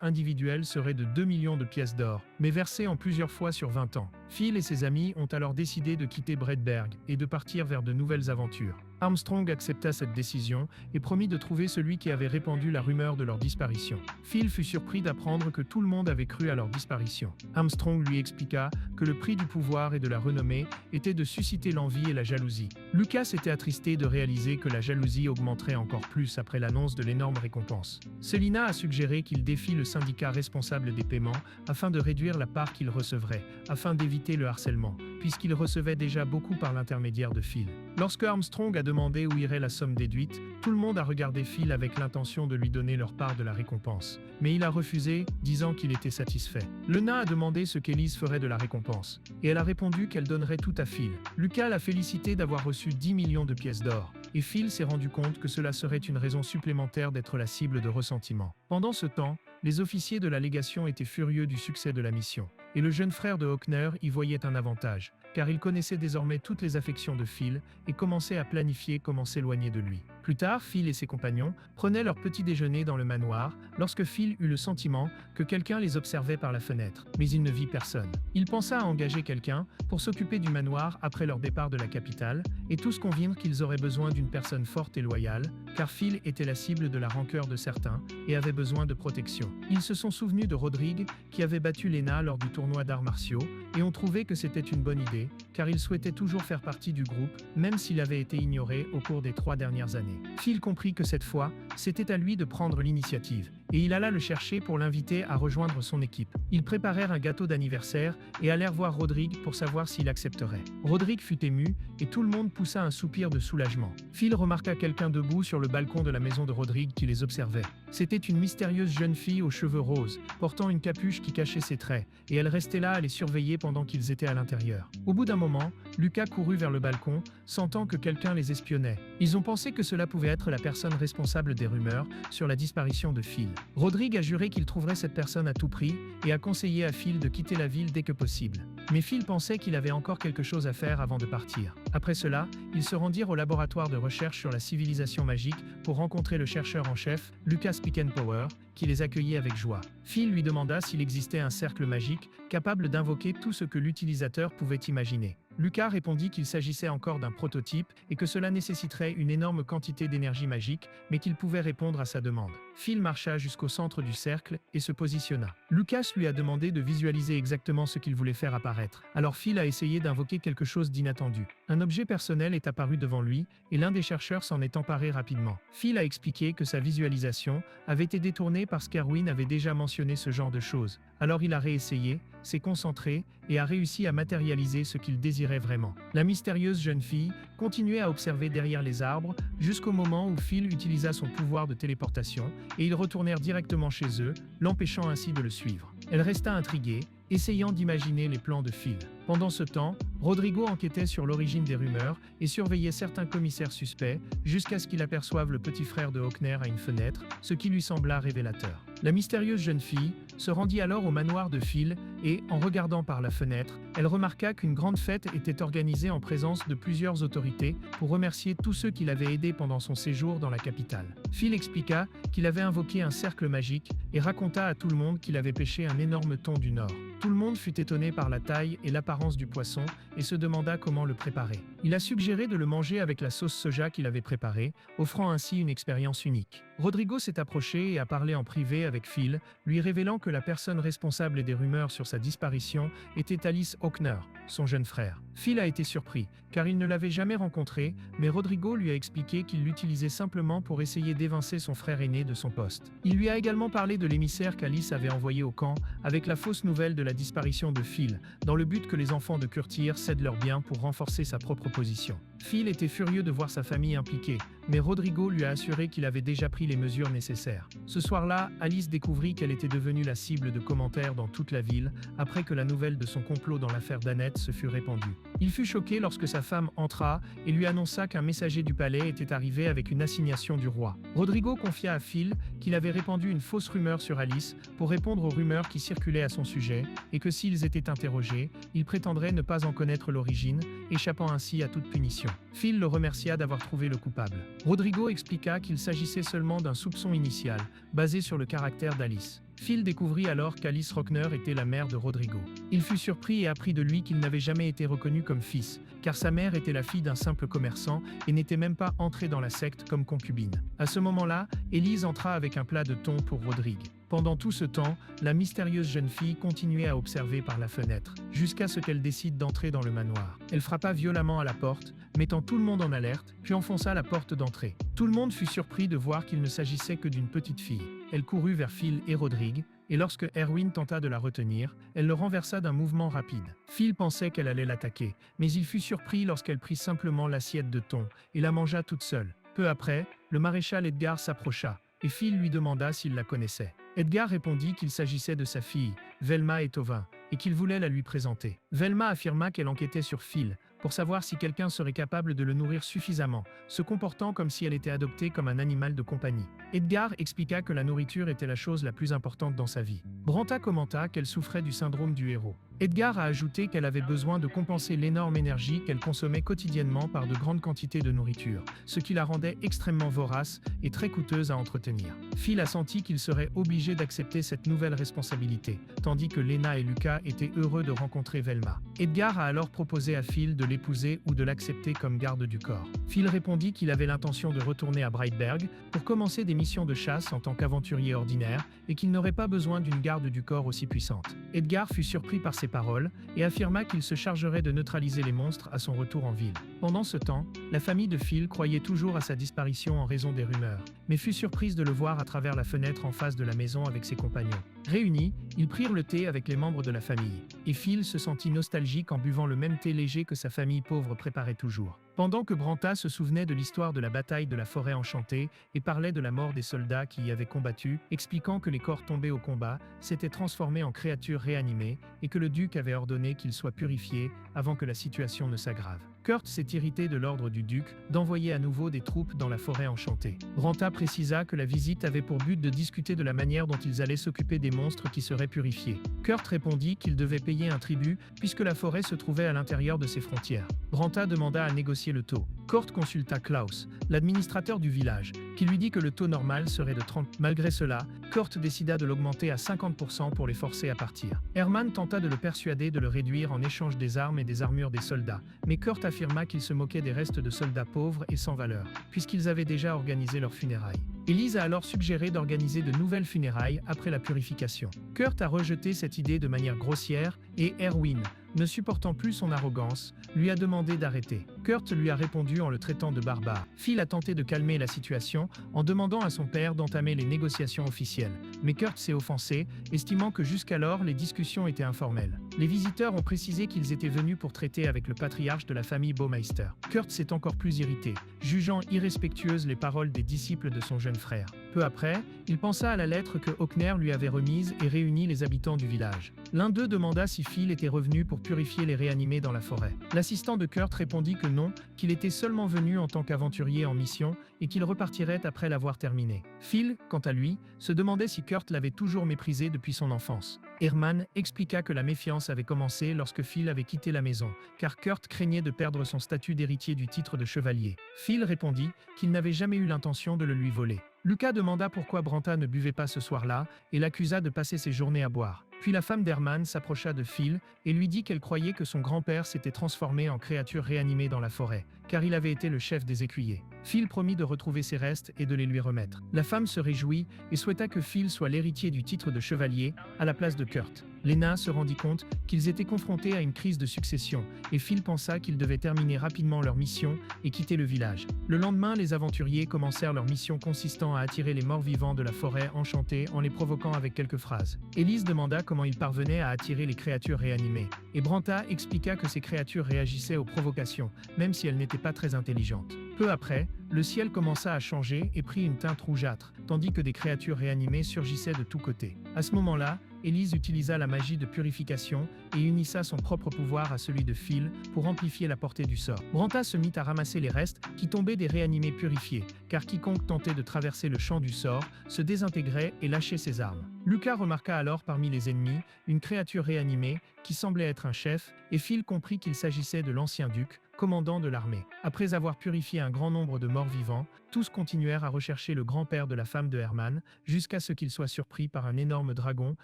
individuelle serait de 2 millions de pièces d'or, mais versée en plusieurs fois sur 20 ans. Phil et ses amis ont alors décidé de quitter Bredberg et de partir vers de nouvelles aventures. Armstrong accepta cette décision et promit de trouver celui qui avait répandu la rumeur de leur disparition. Phil fut surpris d'apprendre que tout le monde avait cru à leur disparition. Armstrong lui expliqua que le prix du pouvoir et de la renommée était de susciter l'envie et la jalousie. Lucas était attristé de réaliser que la jalousie augmenterait encore plus après l'annonce de l'énorme récompense. Selina a suggéré qu'il défie le syndicat responsable des paiements afin de réduire la part qu'il recevrait, afin d'éviter le harcèlement, puisqu'il recevait déjà beaucoup par l'intermédiaire de Phil. Lorsque Armstrong a demandé où irait la somme déduite, tout le monde a regardé Phil avec l'intention de lui donner leur part de la récompense. Mais il a refusé, disant qu'il était satisfait. Le nain a demandé ce qu'Élise ferait de la récompense, et elle a répondu qu'elle donnerait tout à Phil. Lucas l'a félicité d'avoir reçu 10 millions de pièces d'or, et Phil s'est rendu compte que cela serait une raison supplémentaire d'être la cible de ressentiment. Pendant ce temps, les officiers de la légation étaient furieux du succès de la mission, et le jeune frère de Hockner y voyait un avantage, car il connaissait désormais toutes les affections de Phil et commençait à planifier comment s'éloigner de lui. Plus tard, Phil et ses compagnons prenaient leur petit déjeuner dans le manoir lorsque Phil eut le sentiment que quelqu'un les observait par la fenêtre, mais il ne vit personne. Il pensa à engager quelqu'un pour s'occuper du manoir après leur départ de la capitale, et tous convinrent qu'ils auraient besoin d'une personne forte et loyale, car Phil était la cible de la rancœur de certains et avait besoin de protection. Ils se sont souvenus de Rodrigue, qui avait battu Lena lors du tournoi d'arts martiaux, et ont trouvé que c'était une bonne idée, car il souhaitait toujours faire partie du groupe, même s'il avait été ignoré au cours des 3 dernières années. Phil comprit que cette fois, c'était à lui de prendre l'initiative, et il alla le chercher pour l'inviter à rejoindre son équipe. Ils préparèrent un gâteau d'anniversaire et allèrent voir Rodrigue pour savoir s'il accepterait. Rodrigue fut ému, et tout le monde poussa un soupir de soulagement. Phil remarqua quelqu'un debout sur le balcon de la maison de Rodrigue qui les observait. C'était une mystérieuse jeune fille aux cheveux roses, portant une capuche qui cachait ses traits, et elle restait là à les surveiller pendant qu'ils étaient à l'intérieur. Au bout d'un moment, Lucas courut vers le balcon, sentant que quelqu'un les espionnait. Ils ont pensé que cela pouvait être la personne responsable des rumeurs sur la disparition de Phil. Rodrigue a juré qu'il trouverait cette personne à tout prix et a conseillé à Phil de quitter la ville dès que possible. Mais Phil pensait qu'il avait encore quelque chose à faire avant de partir. Après cela, ils se rendirent au laboratoire de recherche sur la civilisation magique pour rencontrer le chercheur en chef, Lucas Pickenpower, qui les accueillait avec joie. Phil lui demanda s'il existait un cercle magique capable d'invoquer tout ce que l'utilisateur pouvait imaginer. Lucas répondit qu'il s'agissait encore d'un prototype et que cela nécessiterait une énorme quantité d'énergie magique, mais qu'il pouvait répondre à sa demande. Phil marcha jusqu'au centre du cercle et se positionna. Lucas lui a demandé de visualiser exactement ce qu'il voulait faire apparaître. Alors Phil a essayé d'invoquer quelque chose d'inattendu. Un objet personnel est apparu devant lui et l'un des chercheurs s'en est emparé rapidement. Phil a expliqué que sa visualisation avait été détournée parce qu'Erwin avait déjà mentionné ce genre de choses. Alors il a réessayé, s'est concentré et a réussi à matérialiser ce qu'il désirait vraiment. La mystérieuse jeune fille continuait à observer derrière les arbres jusqu'au moment où Phil utilisa son pouvoir de téléportation et ils retournèrent directement chez eux, l'empêchant ainsi de le suivre. Elle resta intriguée essayant d'imaginer les plans de Phil. Pendant ce temps, Rodrigo enquêtait sur l'origine des rumeurs et surveillait certains commissaires suspects jusqu'à ce qu'il aperçoive le petit frère de Hawkner à une fenêtre, ce qui lui sembla révélateur. La mystérieuse jeune fille se rendit alors au manoir de Phil et, en regardant par la fenêtre, elle remarqua qu'une grande fête était organisée en présence de plusieurs autorités pour remercier tous ceux qui l'avaient aidé pendant son séjour dans la capitale. Phil expliqua qu'il avait invoqué un cercle magique et raconta à tout le monde qu'il avait pêché un énorme thon du Nord. Tout le monde fut étonné par la taille et l'apparence du poisson et se demanda comment le préparer. Il a suggéré de le manger avec la sauce soja qu'il avait préparée, offrant ainsi une expérience unique. Rodrigo s'est approché et a parlé en privé avec Phil, lui révélant que la personne responsable des rumeurs sur sa disparition était Alice Hawkner, son jeune frère. Phil a été surpris, car il ne l'avait jamais rencontré, mais Rodrigo lui a expliqué qu'il l'utilisait simplement pour essayer d'évincer son frère aîné de son poste. Il lui a également parlé de l'émissaire qu'Alice avait envoyé au camp, avec la fausse nouvelle de la disparition de Phil, dans le but que les enfants de Curtir cèdent leurs biens pour renforcer sa propre position. Phil était furieux de voir sa famille impliquée, mais Rodrigo lui a assuré qu'il avait déjà pris les mesures nécessaires. Ce soir-là, Alice découvrit qu'elle était devenue la cible de commentaires dans toute la ville, après que la nouvelle de son complot dans l'affaire d'Annette se fut répandue. Il fut choqué lorsque sa femme entra et lui annonça qu'un messager du palais était arrivé avec une assignation du roi. Rodrigo confia à Phil qu'il avait répandu une fausse rumeur sur Alice pour répondre aux rumeurs qui circulaient à son sujet, et que s'ils étaient interrogés, il prétendrait ne pas en connaître l'origine, échappant ainsi à toute punition. Phil le remercia d'avoir trouvé le coupable. Rodrigo expliqua qu'il s'agissait seulement d'un soupçon initial, basé sur le caractère d'Alice. Phil découvrit alors qu'Alice Hawkner était la mère de Rodrigo. Il fut surpris et apprit de lui qu'il n'avait jamais été reconnu comme fils, car sa mère était la fille d'un simple commerçant et n'était même pas entrée dans la secte comme concubine. À ce moment-là, Élise entra avec un plat de thon pour Rodrigue. Pendant tout ce temps, la mystérieuse jeune fille continuait à observer par la fenêtre, jusqu'à ce qu'elle décide d'entrer dans le manoir. Elle frappa violemment à la porte, mettant tout le monde en alerte, puis enfonça la porte d'entrée. Tout le monde fut surpris de voir qu'il ne s'agissait que d'une petite fille. Elle courut vers Phil et Rodrigue, et lorsque Erwin tenta de la retenir, elle le renversa d'un mouvement rapide. Phil pensait qu'elle allait l'attaquer, mais il fut surpris lorsqu'elle prit simplement l'assiette de thon et la mangea toute seule. Peu après, le maréchal Edgar s'approcha, et Phil lui demanda s'il la connaissait. Edgar répondit qu'il s'agissait de sa fille, Velma Etovin, et qu'il voulait la lui présenter. Velma affirma qu'elle enquêtait sur Phil, pour savoir si quelqu'un serait capable de le nourrir suffisamment, se comportant comme si elle était adoptée comme un animal de compagnie. Edgar expliqua que la nourriture était la chose la plus importante dans sa vie. Branta commenta qu'elle souffrait du syndrome du héros. Edgar a ajouté qu'elle avait besoin de compenser l'énorme énergie qu'elle consommait quotidiennement par de grandes quantités de nourriture, ce qui la rendait extrêmement vorace et très coûteuse à entretenir. Phil a senti qu'il serait obligé d'accepter cette nouvelle responsabilité, tandis que Lena et Lucas étaient heureux de rencontrer Velma. Edgar a alors proposé à Phil de l'épouser ou de l'accepter comme garde du corps. Phil répondit qu'il avait l'intention de retourner à Brightberg pour commencer des missions de chasse en tant qu'aventurier ordinaire et qu'il n'aurait pas besoin d'une garde du corps aussi puissante. Edgar fut surpris par ces paroles et affirma qu'il se chargerait de neutraliser les monstres à son retour en ville. Pendant ce temps, la famille de Phil croyait toujours à sa disparition en raison des rumeurs, mais fut surprise de le voir à travers la fenêtre en face de la maison avec ses compagnons. Réunis, ils prirent le thé avec les membres de la famille, et Phil se sentit nostalgique en buvant le même thé léger que sa famille pauvre préparait toujours. Pendant que Branta se souvenait de l'histoire de la bataille de la forêt enchantée et parlait de la mort des soldats qui y avaient combattu, expliquant que les corps tombés au combat s'étaient transformés en créatures réanimées et que le duc avait ordonné qu'ils soient purifiés avant que la situation ne s'aggrave. Kurt s'est irrité de l'ordre du duc d'envoyer à nouveau des troupes dans la forêt enchantée. Branta précisa que la visite avait pour but de discuter de la manière dont ils allaient s'occuper des monstres qui seraient purifiés. Kurt répondit qu'il devait payer un tribut puisque la forêt se trouvait à l'intérieur de ses frontières. Branta demanda à négocier le taux. Kurt consulta Klaus, l'administrateur du village, qui lui dit que le taux normal serait de 30. Malgré cela, Kurt décida de l'augmenter à 50% pour les forcer à partir. Hermann tenta de le persuader de le réduire en échange des armes et des armures des soldats, mais Kurt affirma qu'il se moquait des restes de soldats pauvres et sans valeur, puisqu'ils avaient déjà organisé leurs funérailles. Élise a alors suggéré d'organiser de nouvelles funérailles après la purification. Kurt a rejeté cette idée de manière grossière et Erwin, ne supportant plus son arrogance, lui a demandé d'arrêter. Kurt lui a répondu en le traitant de barbare. Phil a tenté de calmer la situation en demandant à son père d'entamer les négociations officielles. Mais Kurt s'est offensé, estimant que jusqu'alors les discussions étaient informelles. Les visiteurs ont précisé qu'ils étaient venus pour traiter avec le patriarche de la famille Baumeister. Kurt s'est encore plus irrité, jugeant irrespectueuses les paroles des disciples de son jeune frère. Peu après, il pensa à la lettre que Hockner lui avait remise et réunit les habitants du village. L'un d'eux demanda si Phil était revenu pour purifier les réanimés dans la forêt. L'assistant de Kurt répondit que non, qu'il était seulement venu en tant qu'aventurier en mission et qu'il repartirait après l'avoir terminé. Phil, quant à lui, se demandait si Kurt l'avait toujours méprisé depuis son enfance. Herman expliqua que la méfiance avait commencé lorsque Phil avait quitté la maison, car Kurt craignait de perdre son statut d'héritier du titre de chevalier. Phil répondit qu'il n'avait jamais eu l'intention de le lui voler. Lucas demanda pourquoi Branta ne buvait pas ce soir-là et l'accusa de passer ses journées à boire. Puis la femme d'Herman s'approcha de Phil et lui dit qu'elle croyait que son grand-père s'était transformé en créature réanimée dans la forêt, car il avait été le chef des écuyers. Phil promit de retrouver ses restes et de les lui remettre. La femme se réjouit et souhaita que Phil soit l'héritier du titre de chevalier à la place de Kurt. Lena se rendit compte qu'ils étaient confrontés à une crise de succession et Phil pensa qu'ils devaient terminer rapidement leur mission et quitter le village. Le lendemain, les aventuriers commencèrent leur mission consistant à attirer les morts vivants de la forêt enchantée en les provoquant avec quelques phrases. Élise demanda comment ils parvenaient à attirer les créatures réanimées et Branta expliqua que ces créatures réagissaient aux provocations, même si elles n'étaient pas très intelligentes. Peu après, le ciel commença à changer et prit une teinte rougeâtre, tandis que des créatures réanimées surgissaient de tous côtés. À ce moment-là, Élise utilisa la magie de purification et unissa son propre pouvoir à celui de Phil pour amplifier la portée du sort. Branta se mit à ramasser les restes qui tombaient des réanimés purifiés, car quiconque tentait de traverser le champ du sort se désintégrait et lâchait ses armes. Lucas remarqua alors parmi les ennemis une créature réanimée qui semblait être un chef, et Phil comprit qu'il s'agissait de l'ancien duc, commandant de l'armée. Après avoir purifié un grand nombre de morts vivants, tous continuèrent à rechercher le grand-père de la femme de Herman, jusqu'à ce qu'il soit surpris par un énorme dragon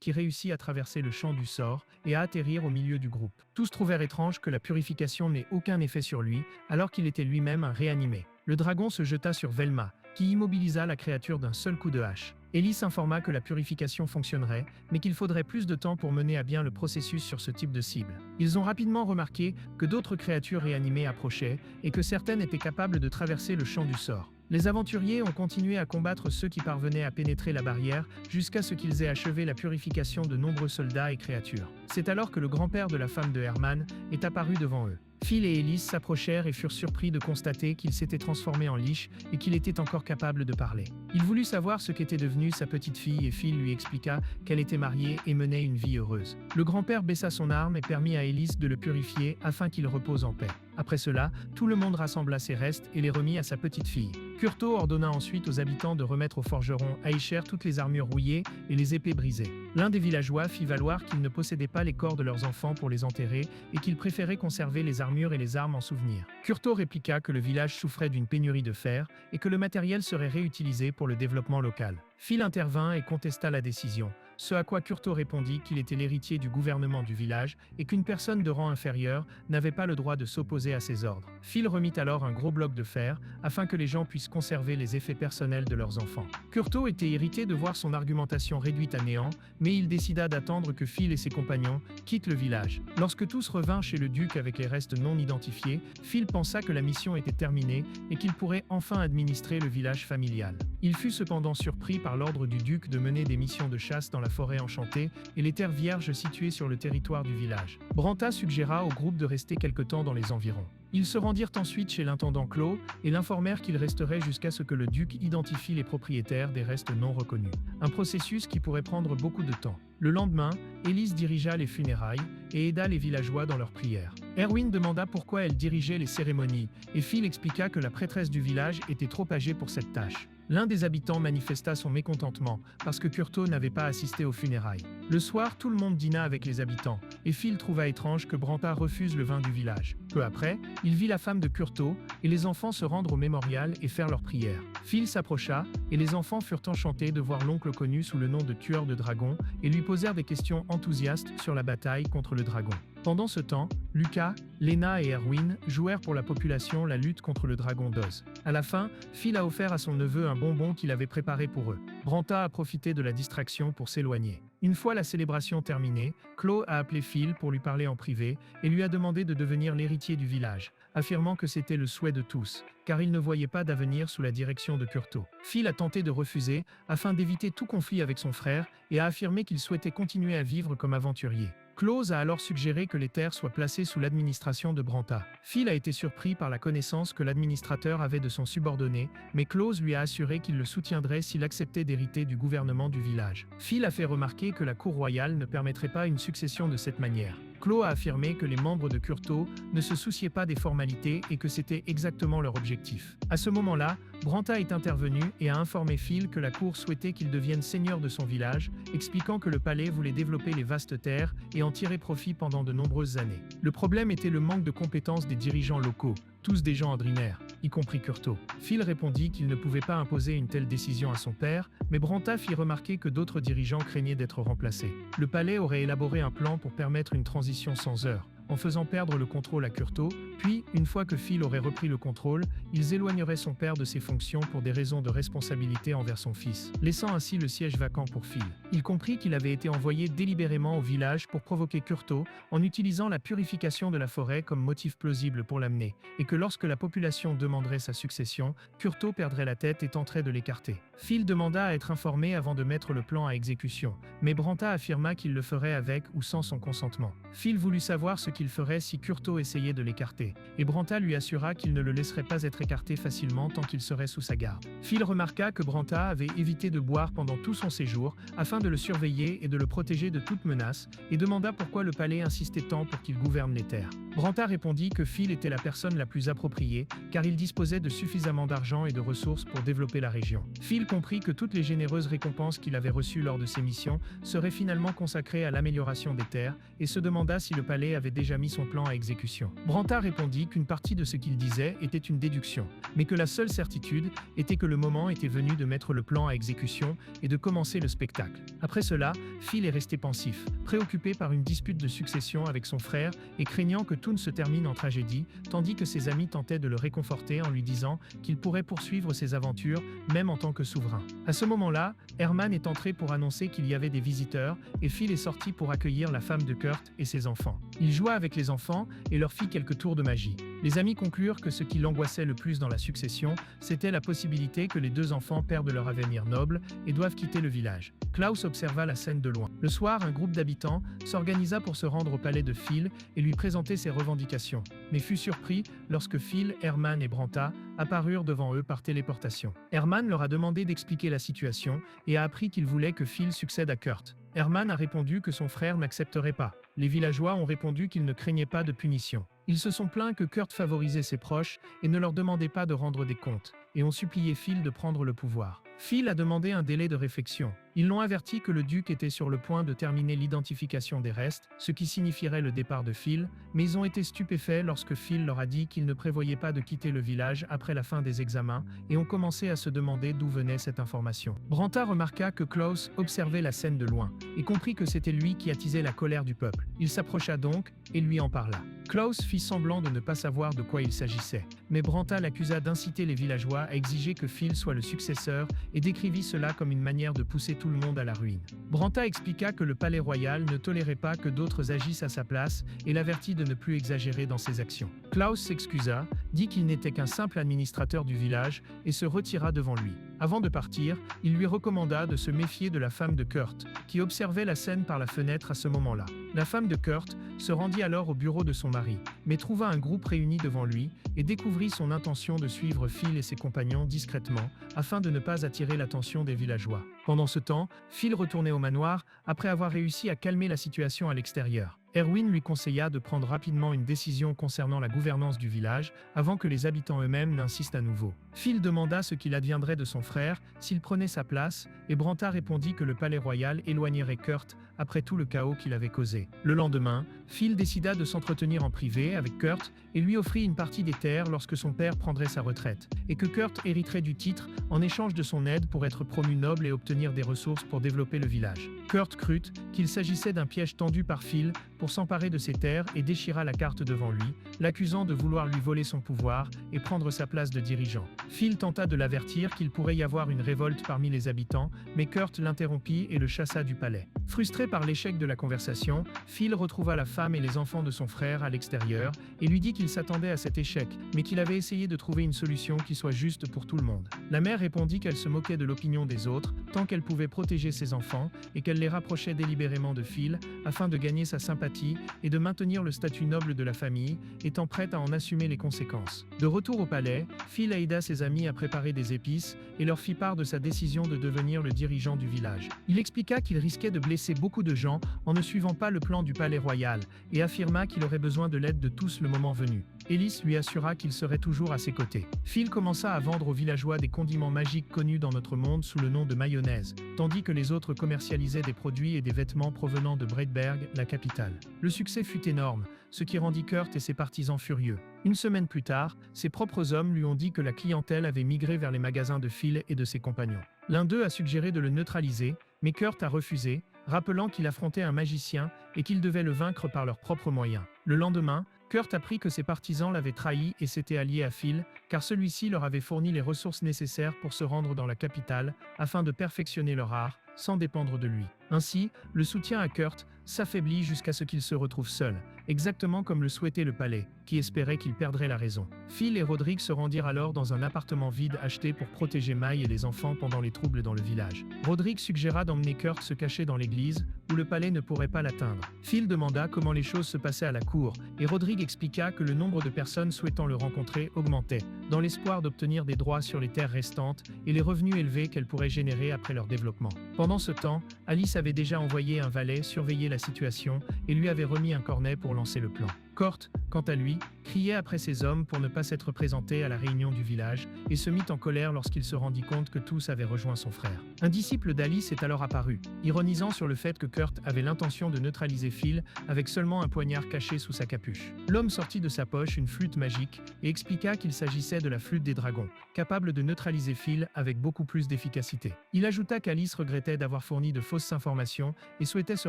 qui réussit à traverser le champ du sort et à atterrir au milieu du groupe. Tous trouvèrent étrange que la purification n'ait aucun effet sur lui, alors qu'il était lui-même un réanimé. Le dragon se jeta sur Velma, qui immobilisa la créature d'un seul coup de hache. Ellis informa que la purification fonctionnerait, mais qu'il faudrait plus de temps pour mener à bien le processus sur ce type de cible. Ils ont rapidement remarqué que d'autres créatures réanimées approchaient et que certaines étaient capables de traverser le champ du sort. Les aventuriers ont continué à combattre ceux qui parvenaient à pénétrer la barrière jusqu'à ce qu'ils aient achevé la purification de nombreux soldats et créatures. C'est alors que le grand-père de la femme de Herman est apparu devant eux. Phil et Ellis s'approchèrent et furent surpris de constater qu'il s'était transformé en liche et qu'il était encore capable de parler. Il voulut savoir ce qu'était devenue sa petite fille et Phil lui expliqua qu'elle était mariée et menait une vie heureuse. Le grand-père baissa son arme et permit à Ellis de le purifier afin qu'il repose en paix. Après cela, tout le monde rassembla ses restes et les remit à sa petite fille. Curto ordonna ensuite aux habitants de remettre au forgeron Aïcher toutes les armures rouillées et les épées brisées. L'un des villageois fit valoir qu'ils ne possédaient pas les corps de leurs enfants pour les enterrer et qu'ils préféraient conserver les armures et les armes en souvenir. Curto répliqua que le village souffrait d'une pénurie de fer et que le matériel serait réutilisé pour le développement local. Phil intervint et contesta la décision, ce à quoi Curto répondit qu'il était l'héritier du gouvernement du village et qu'une personne de rang inférieur n'avait pas le droit de s'opposer à ses ordres. Phil remit alors un gros bloc de fer afin que les gens puissent conserver les effets personnels de leurs enfants. Curto était irrité de voir son argumentation réduite à néant, mais il décida d'attendre que Phil et ses compagnons quittent le village. Lorsque tous revinrent chez le duc avec les restes non identifiés, Phil pensa que la mission était terminée et qu'il pourrait enfin administrer le village familial. Il fut cependant surpris par l'ordre du duc de mener des missions de chasse dans la forêt enchantée et les terres vierges situées sur le territoire du village. Branta suggéra au groupe de rester quelque temps dans les environs. Ils se rendirent ensuite chez l'intendant Clos et l'informèrent qu'il resterait jusqu'à ce que le duc identifie les propriétaires des restes non reconnus. Un processus qui pourrait prendre beaucoup de temps. Le lendemain, Élise dirigea les funérailles et aida les villageois dans leurs prières. Erwin demanda pourquoi elle dirigeait les cérémonies et Phil expliqua que la prêtresse du village était trop âgée pour cette tâche. L'un des habitants manifesta son mécontentement parce que Curto n'avait pas assisté aux funérailles. Le soir, tout le monde dîna avec les habitants et Phil trouva étrange que Branta refuse le vin du village. Peu après, il vit la femme de Curto et les enfants se rendre au mémorial et faire leurs prières. Phil s'approcha et les enfants furent enchantés de voir l'oncle connu sous le nom de tueur de dragons et lui posèrent des questions enthousiastes sur la bataille contre le dragon. Pendant ce temps, Lucas, Lena et Erwin jouèrent pour la population la lutte contre le dragon d'Oz. À la fin, Phil a offert à son neveu un bonbon qu'il avait préparé pour eux. Branta a profité de la distraction pour s'éloigner. Une fois la célébration terminée, Clos a appelé Phil pour lui parler en privé et lui a demandé de devenir l'héritier du village, affirmant que c'était le souhait de tous, car il ne voyait pas d'avenir sous la direction de Curto. Phil a tenté de refuser, afin d'éviter tout conflit avec son frère, et a affirmé qu'il souhaitait continuer à vivre comme aventurier. Klaus a alors suggéré que les terres soient placées sous l'administration de Branta. Phil a été surpris par la connaissance que l'administrateur avait de son subordonné, mais Klaus lui a assuré qu'il le soutiendrait s'il acceptait d'hériter du gouvernement du village. Phil a fait remarquer que la cour royale ne permettrait pas une succession de cette manière. Klaus a affirmé que les membres de Curto ne se souciaient pas des formalités et que c'était exactement leur objectif. À ce moment-là, Branta est intervenu et a informé Phil que la cour souhaitait qu'il devienne seigneur de son village, expliquant que le palais voulait développer les vastes terres et en tirer profit pendant de nombreuses années. Le problème était le manque de compétences des dirigeants locaux, tous des gens ordinaires, y compris Curto. Phil répondit qu'il ne pouvait pas imposer une telle décision à son père, mais Branta fit remarquer que d'autres dirigeants craignaient d'être remplacés. Le palais aurait élaboré un plan pour permettre une transition sans heurts, en faisant perdre le contrôle à Curto, puis, une fois que Phil aurait repris le contrôle, ils éloigneraient son père de ses fonctions pour des raisons de responsabilité envers son fils, laissant ainsi le siège vacant pour Phil. Il comprit qu'il avait été envoyé délibérément au village pour provoquer Curto en utilisant la purification de la forêt comme motif plausible pour l'amener, et que lorsque la population demanderait sa succession, Curto perdrait la tête et tenterait de l'écarter. Phil demanda à être informé avant de mettre le plan à exécution, mais Branta affirma qu'il le ferait avec ou sans son consentement. Phil voulut savoir ce qu'il ferait si Curto essayait de l'écarter, et Branta lui assura qu'il ne le laisserait pas être écarté facilement tant qu'il serait sous sa garde. Phil remarqua que Branta avait évité de boire pendant tout son séjour afin de le surveiller et de le protéger de toute menace, et demanda pourquoi le palais insistait tant pour qu'il gouverne les terres. Branta répondit que Phil était la personne la plus appropriée, car il disposait de suffisamment d'argent et de ressources pour développer la région. Phil comprit que toutes les généreuses récompenses qu'il avait reçues lors de ses missions seraient finalement consacrées à l'amélioration des terres, et se demanda si le palais avait déjà mis son plan à exécution. Branta répondit qu'une partie de ce qu'il disait était une déduction, mais que la seule certitude était que le moment était venu de mettre le plan à exécution et de commencer le spectacle. Après cela, Phil est resté pensif, préoccupé par une dispute de succession avec son frère et craignant que tout ne se termine en tragédie, tandis que ses amis tentaient de le réconforter en lui disant qu'il pourrait poursuivre ses aventures, même en tant que souverain. À ce moment-là, Herman est entré pour annoncer qu'il y avait des visiteurs, et Phil est sorti pour accueillir la femme de Kurt et ses enfants. Il joua avec les enfants et leur fit quelques tours de magie. Les amis conclurent que ce qui l'angoissait le plus dans la succession, c'était la possibilité que les deux enfants perdent leur avenir noble et doivent quitter le village. Klaus observa la scène de loin. Le soir, un groupe d'habitants s'organisa pour se rendre au palais de Phil et lui présenter ses revendications, mais fut surpris lorsque Phil, Herman et Branta apparurent devant eux par téléportation. Herman leur a demandé d'expliquer la situation et a appris qu'il voulait que Phil succède à Kurt. Herman a répondu que son frère n'accepterait pas. Les villageois ont répondu qu'ils ne craignaient pas de punition. Ils se sont plaints que Kurt favorisait ses proches et ne leur demandait pas de rendre des comptes, et ont supplié Phil de prendre le pouvoir. Phil a demandé un délai de réflexion. Ils l'ont averti que le duc était sur le point de terminer l'identification des restes, ce qui signifierait le départ de Phil, mais ils ont été stupéfaits lorsque Phil leur a dit qu'il ne prévoyait pas de quitter le village après la fin des examens et ont commencé à se demander d'où venait cette information. Branta remarqua que Klaus observait la scène de loin et comprit que c'était lui qui attisait la colère du peuple. Il s'approcha donc et lui en parla. Klaus fit semblant de ne pas savoir de quoi il s'agissait, mais Branta l'accusa d'inciter les villageois à exiger que Phil soit le successeur et décrivit cela comme une manière de pousser tout le monde à la ruine. Branta expliqua que le palais royal ne tolérait pas que d'autres agissent à sa place et l'avertit de ne plus exagérer dans ses actions. Klaus s'excusa, dit qu'il n'était qu'un simple administrateur du village et se retira devant lui. Avant de partir, il lui recommanda de se méfier de la femme de Kurt, qui observait la scène par la fenêtre à ce moment-là. La femme de Kurt se rendit alors au bureau de son mari, mais trouva un groupe réuni devant lui et découvrit son intention de suivre Phil et ses compagnons discrètement afin de ne pas attirer l'attention des villageois. Pendant ce temps, Phil retournait au manoir après avoir réussi à calmer la situation à l'extérieur. Erwin lui conseilla de prendre rapidement une décision concernant la gouvernance du village avant que les habitants eux-mêmes n'insistent à nouveau. Phil demanda ce qu'il adviendrait de son frère s'il prenait sa place et Branta répondit que le palais royal éloignerait Kurt après tout le chaos qu'il avait causé. Le lendemain, Phil décida de s'entretenir en privé avec Kurt et lui offrit une partie des terres lorsque son père prendrait sa retraite, et que Kurt hériterait du titre en échange de son aide pour être promu noble et obtenir des ressources pour développer le village. Kurt crut qu'il s'agissait d'un piège tendu par Phil pour s'emparer de ses terres et déchira la carte devant lui, l'accusant de vouloir lui voler son pouvoir et prendre sa place de dirigeant. Phil tenta de l'avertir qu'il pourrait y avoir une révolte parmi les habitants, mais Kurt l'interrompit et le chassa du palais. Frustré par l'échec de la conversation, Phil retrouva la femme et les enfants de son frère à l'extérieur et lui dit qu'il s'attendait à cet échec, mais qu'il avait essayé de trouver une solution qui soit juste pour tout le monde. La mère répondit qu'elle se moquait de l'opinion des autres tant qu'elle pouvait protéger ses enfants et qu'elle les rapprochait délibérément de Phil afin de gagner sa sympathie et de maintenir le statut noble de la famille, étant prête à en assumer les conséquences. De retour au palais, Phil aida ses amis à préparer des épices et leur fit part de sa décision de devenir le dirigeant du village. Il expliqua qu'il risquait de blesser beaucoup de gens en ne suivant pas le plan du palais royal et affirma qu'il aurait besoin de l'aide de tous le moment venu. Ellis lui assura qu'il serait toujours à ses côtés. Phil commença à vendre aux villageois des condiments magiques connus dans notre monde sous le nom de mayonnaise, tandis que les autres commercialisaient des produits et des vêtements provenant de Breitberg, la capitale. Le succès fut énorme, ce qui rendit Kurt et ses partisans furieux. Une semaine plus tard, ses propres hommes lui ont dit que la clientèle avait migré vers les magasins de Phil et de ses compagnons. L'un d'eux a suggéré de le neutraliser, mais Kurt a refusé, rappelant qu'il affrontait un magicien et qu'il devait le vaincre par leurs propres moyens. Le lendemain, Kurt apprit que ses partisans l'avaient trahi et s'étaient alliés à Phil, car celui-ci leur avait fourni les ressources nécessaires pour se rendre dans la capitale, afin de perfectionner leur art, sans dépendre de lui. Ainsi, le soutien à Kurt s'affaiblit jusqu'à ce qu'il se retrouve seul, exactement comme le souhaitait le palais, qui espérait qu'il perdrait la raison. Phil et Roderick se rendirent alors dans un appartement vide acheté pour protéger May et les enfants pendant les troubles dans le village. Roderick suggéra d'emmener Kurt se cacher dans l'église, où le palais ne pourrait pas l'atteindre. Phil demanda comment les choses se passaient à la cour, et Roderick expliqua que le nombre de personnes souhaitant le rencontrer augmentait, dans l'espoir d'obtenir des droits sur les terres restantes et les revenus élevés qu'elle pourrait générer après leur développement. Pendant ce temps, Alice avait déjà envoyé un valet surveiller la situation et lui avait remis un cornet pour lancer le plan. Kurt, quant à lui, criait après ses hommes pour ne pas s'être présenté à la réunion du village et se mit en colère lorsqu'il se rendit compte que tous avaient rejoint son frère. Un disciple d'Alice est alors apparu, ironisant sur le fait que Kurt avait l'intention de neutraliser Phil avec seulement un poignard caché sous sa capuche. L'homme sortit de sa poche une flûte magique et expliqua qu'il s'agissait de la flûte des dragons, capable de neutraliser Phil avec beaucoup plus d'efficacité. Il ajouta qu'Alice regrettait d'avoir fourni de fausses informations et souhaitait se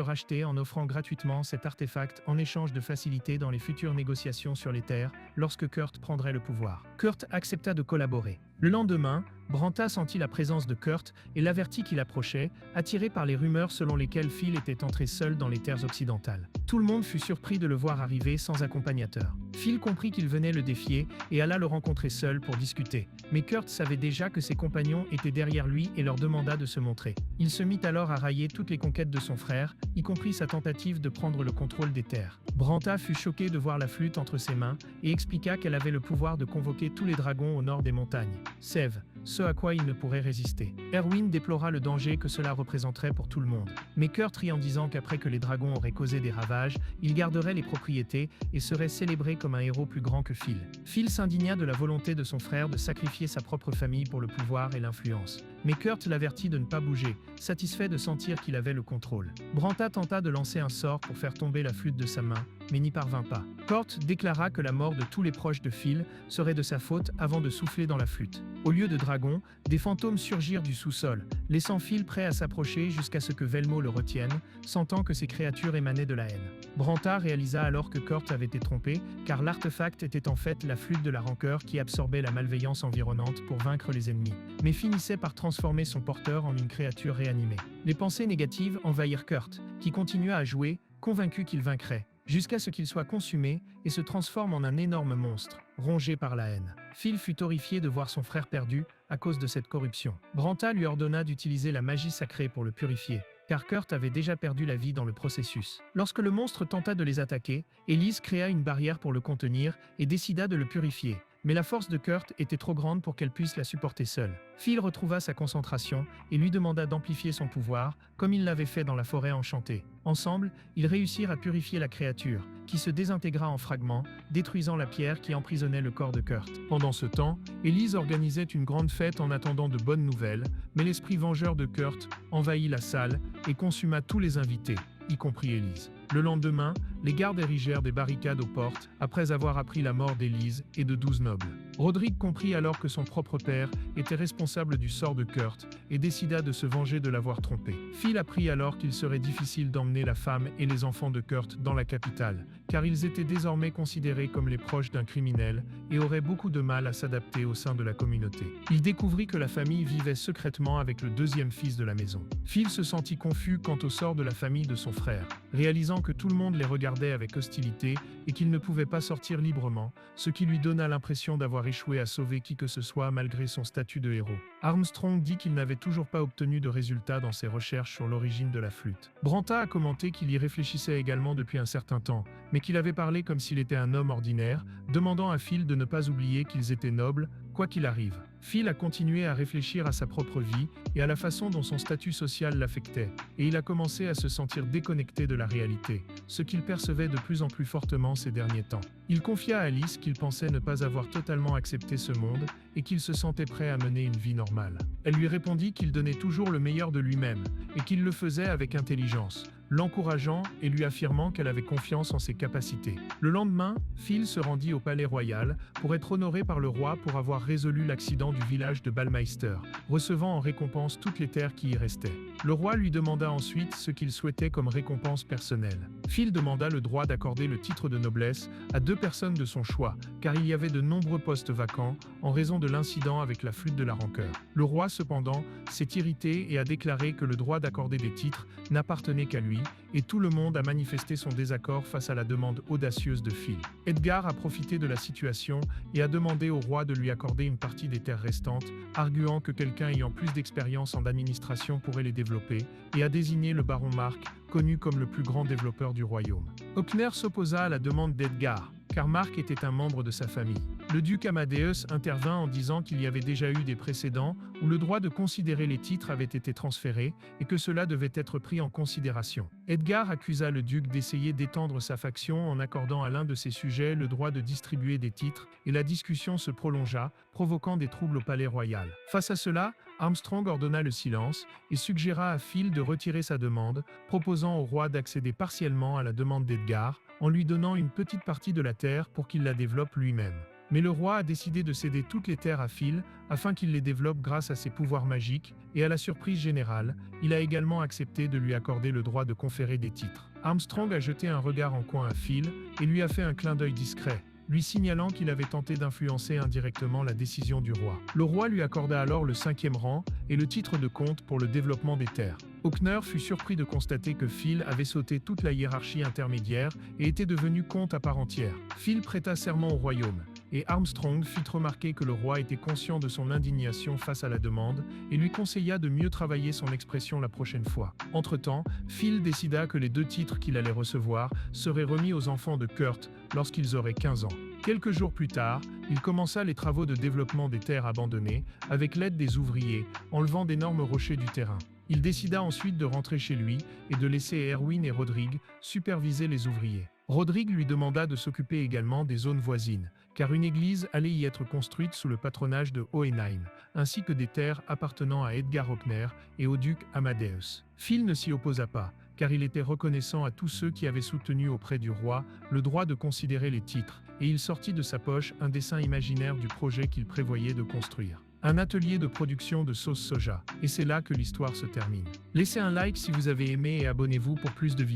racheter en offrant gratuitement cet artefact en échange de facilités dans les futures négociations sur les terres lorsque Kurt prendrait le pouvoir. Kurt accepta de collaborer. Le lendemain, Branta sentit la présence de Kurt et l'avertit qu'il approchait, attiré par les rumeurs selon lesquelles Phil était entré seul dans les terres occidentales. Tout le monde fut surpris de le voir arriver sans accompagnateur. Phil comprit qu'il venait le défier et alla le rencontrer seul pour discuter. Mais Kurt savait déjà que ses compagnons étaient derrière lui et leur demanda de se montrer. Il se mit alors à railler toutes les conquêtes de son frère, y compris sa tentative de prendre le contrôle des terres. Branta fut choqué de voir la flûte entre ses mains et expliqua qu'elle avait le pouvoir de convoquer tous les dragons au nord des montagnes. Sève, ce à quoi il ne pourrait résister. Erwin déplora le danger que cela représenterait pour tout le monde. Mais Kurt rit en disant qu'après que les dragons auraient causé des ravages, il garderait les propriétés et serait célébré comme un héros plus grand que Phil. Phil s'indigna de la volonté de son frère de sacrifier sa propre famille pour le pouvoir et l'influence. Mais Kurt l'avertit de ne pas bouger, satisfait de sentir qu'il avait le contrôle. Branta tenta de lancer un sort pour faire tomber la flûte de sa main, mais n'y parvint pas. Kurt déclara que la mort de tous les proches de Phil serait de sa faute avant de souffler dans la flûte. Au lieu de dragons, des fantômes surgirent du sous-sol, laissant Phil prêt à s'approcher jusqu'à ce que Velmo le retienne, sentant que ces créatures émanaient de la haine. Branta réalisa alors que Kurt avait été trompé, car l'artefact était en fait la flûte de la rancœur qui absorbait la malveillance environnante pour vaincre les ennemis, mais finissait par transformer son porteur en une créature réanimée. Les pensées négatives envahirent Kurt, qui continua à jouer, convaincu qu'il vaincrait, jusqu'à ce qu'il soit consumé et se transforme en un énorme monstre, rongé par la haine. Phil fut horrifié de voir son frère perdu à cause de cette corruption. Branta lui ordonna d'utiliser la magie sacrée pour le purifier, car Kurt avait déjà perdu la vie dans le processus. Lorsque le monstre tenta de les attaquer, Elise créa une barrière pour le contenir et décida de le purifier. Mais la force de Kurt était trop grande pour qu'elle puisse la supporter seule. Phil retrouva sa concentration et lui demanda d'amplifier son pouvoir, comme il l'avait fait dans la forêt enchantée. Ensemble, ils réussirent à purifier la créature, qui se désintégra en fragments, détruisant la pierre qui emprisonnait le corps de Kurt. Pendant ce temps, Elise organisait une grande fête en attendant de bonnes nouvelles, mais l'esprit vengeur de Kurt envahit la salle et consuma tous les invités, y compris Elise. Le lendemain, les gardes érigèrent des barricades aux portes après avoir appris la mort d'Élise et de 12 nobles. Rodrigue comprit alors que son propre père était responsable du sort de Kurt et décida de se venger de l'avoir trompé. Phil apprit alors qu'il serait difficile d'emmener la femme et les enfants de Kurt dans la capitale, car ils étaient désormais considérés comme les proches d'un criminel et auraient beaucoup de mal à s'adapter au sein de la communauté. Il découvrit que la famille vivait secrètement avec le deuxième fils de la maison. Phil se sentit confus quant au sort de la famille de son frère, réalisant que tout le monde les regardait avec hostilité et qu'il ne pouvait pas sortir librement, ce qui lui donna l'impression d'avoir échoué à sauver qui que ce soit malgré son statut de héros. Armstrong dit qu'il n'avait toujours pas obtenu de résultats dans ses recherches sur l'origine de la flûte. Branta a commenté qu'il y réfléchissait également depuis un certain temps, mais qu'il avait parlé comme s'il était un homme ordinaire, demandant à Phil de ne pas oublier qu'ils étaient nobles, quoi qu'il arrive. Phil a continué à réfléchir à sa propre vie et à la façon dont son statut social l'affectait, et il a commencé à se sentir déconnecté de la réalité, ce qu'il percevait de plus en plus fortement ces derniers temps. Il confia à Alice qu'il pensait ne pas avoir totalement accepté ce monde et qu'il se sentait prêt à mener une vie normale. Elle lui répondit qu'il donnait toujours le meilleur de lui-même et qu'il le faisait avec intelligence, l'encourageant et lui affirmant qu'elle avait confiance en ses capacités. Le lendemain, Phil se rendit au palais royal pour être honoré par le roi pour avoir résolu l'accident du village de Balmeister, recevant en récompense toutes les terres qui y restaient. Le roi lui demanda ensuite ce qu'il souhaitait comme récompense personnelle. Phil demanda le droit d'accorder le titre de noblesse à 2 personnes de son choix, car il y avait de nombreux postes vacants en raison de l'incident avec la flûte de la rancœur. Le roi, cependant, s'est irrité et a déclaré que le droit d'accorder des titres n'appartenait qu'à lui, et tout le monde a manifesté son désaccord face à la demande audacieuse de Phil. Edgar a profité de la situation et a demandé au roi de lui accorder une partie des terres restantes, arguant que quelqu'un ayant plus d'expérience en administration pourrait les développer, et a désigné le baron Mark, connu comme le plus grand développeur du royaume. Hockner s'opposa à la demande d'Edgar, car Mark était un membre de sa famille. Le duc Amadeus intervint en disant qu'il y avait déjà eu des précédents où le droit de considérer les titres avait été transféré et que cela devait être pris en considération. Edgar accusa le duc d'essayer d'étendre sa faction en accordant à l'un de ses sujets le droit de distribuer des titres, et la discussion se prolongea, provoquant des troubles au palais royal. Face à cela, Armstrong ordonna le silence et suggéra à Phil de retirer sa demande, proposant au roi d'accéder partiellement à la demande d'Edgar, en lui donnant une petite partie de la terre pour qu'il la développe lui-même. Mais le roi a décidé de céder toutes les terres à Phil afin qu'il les développe grâce à ses pouvoirs magiques, et à la surprise générale, il a également accepté de lui accorder le droit de conférer des titres. Armstrong a jeté un regard en coin à Phil et lui a fait un clin d'œil discret, lui signalant qu'il avait tenté d'influencer indirectement la décision du roi. Le roi lui accorda alors le 5e rang et le titre de comte pour le développement des terres. Hockner fut surpris de constater que Phil avait sauté toute la hiérarchie intermédiaire et était devenu comte à part entière. Phil prêta serment au royaume, et Armstrong fit remarquer que le roi était conscient de son indignation face à la demande et lui conseilla de mieux travailler son expression la prochaine fois. Entre-temps, Phil décida que les 2 titres qu'il allait recevoir seraient remis aux enfants de Kurt lorsqu'ils auraient 15 ans. Quelques jours plus tard, il commença les travaux de développement des terres abandonnées avec l'aide des ouvriers, enlevant d'énormes rochers du terrain. Il décida ensuite de rentrer chez lui et de laisser Erwin et Rodrigue superviser les ouvriers. Rodrigue lui demanda de s'occuper également des zones voisines, car une église allait y être construite sous le patronage de Hohenheim, ainsi que des terres appartenant à Edgar Hockner et au duc Amadeus. Phil ne s'y opposa pas, car il était reconnaissant à tous ceux qui avaient soutenu auprès du roi le droit de considérer les titres, et il sortit de sa poche un dessin imaginaire du projet qu'il prévoyait de construire. Un atelier de production de sauce soja. Et c'est là que l'histoire se termine. Laissez un like si vous avez aimé et abonnez-vous pour plus de vidéos.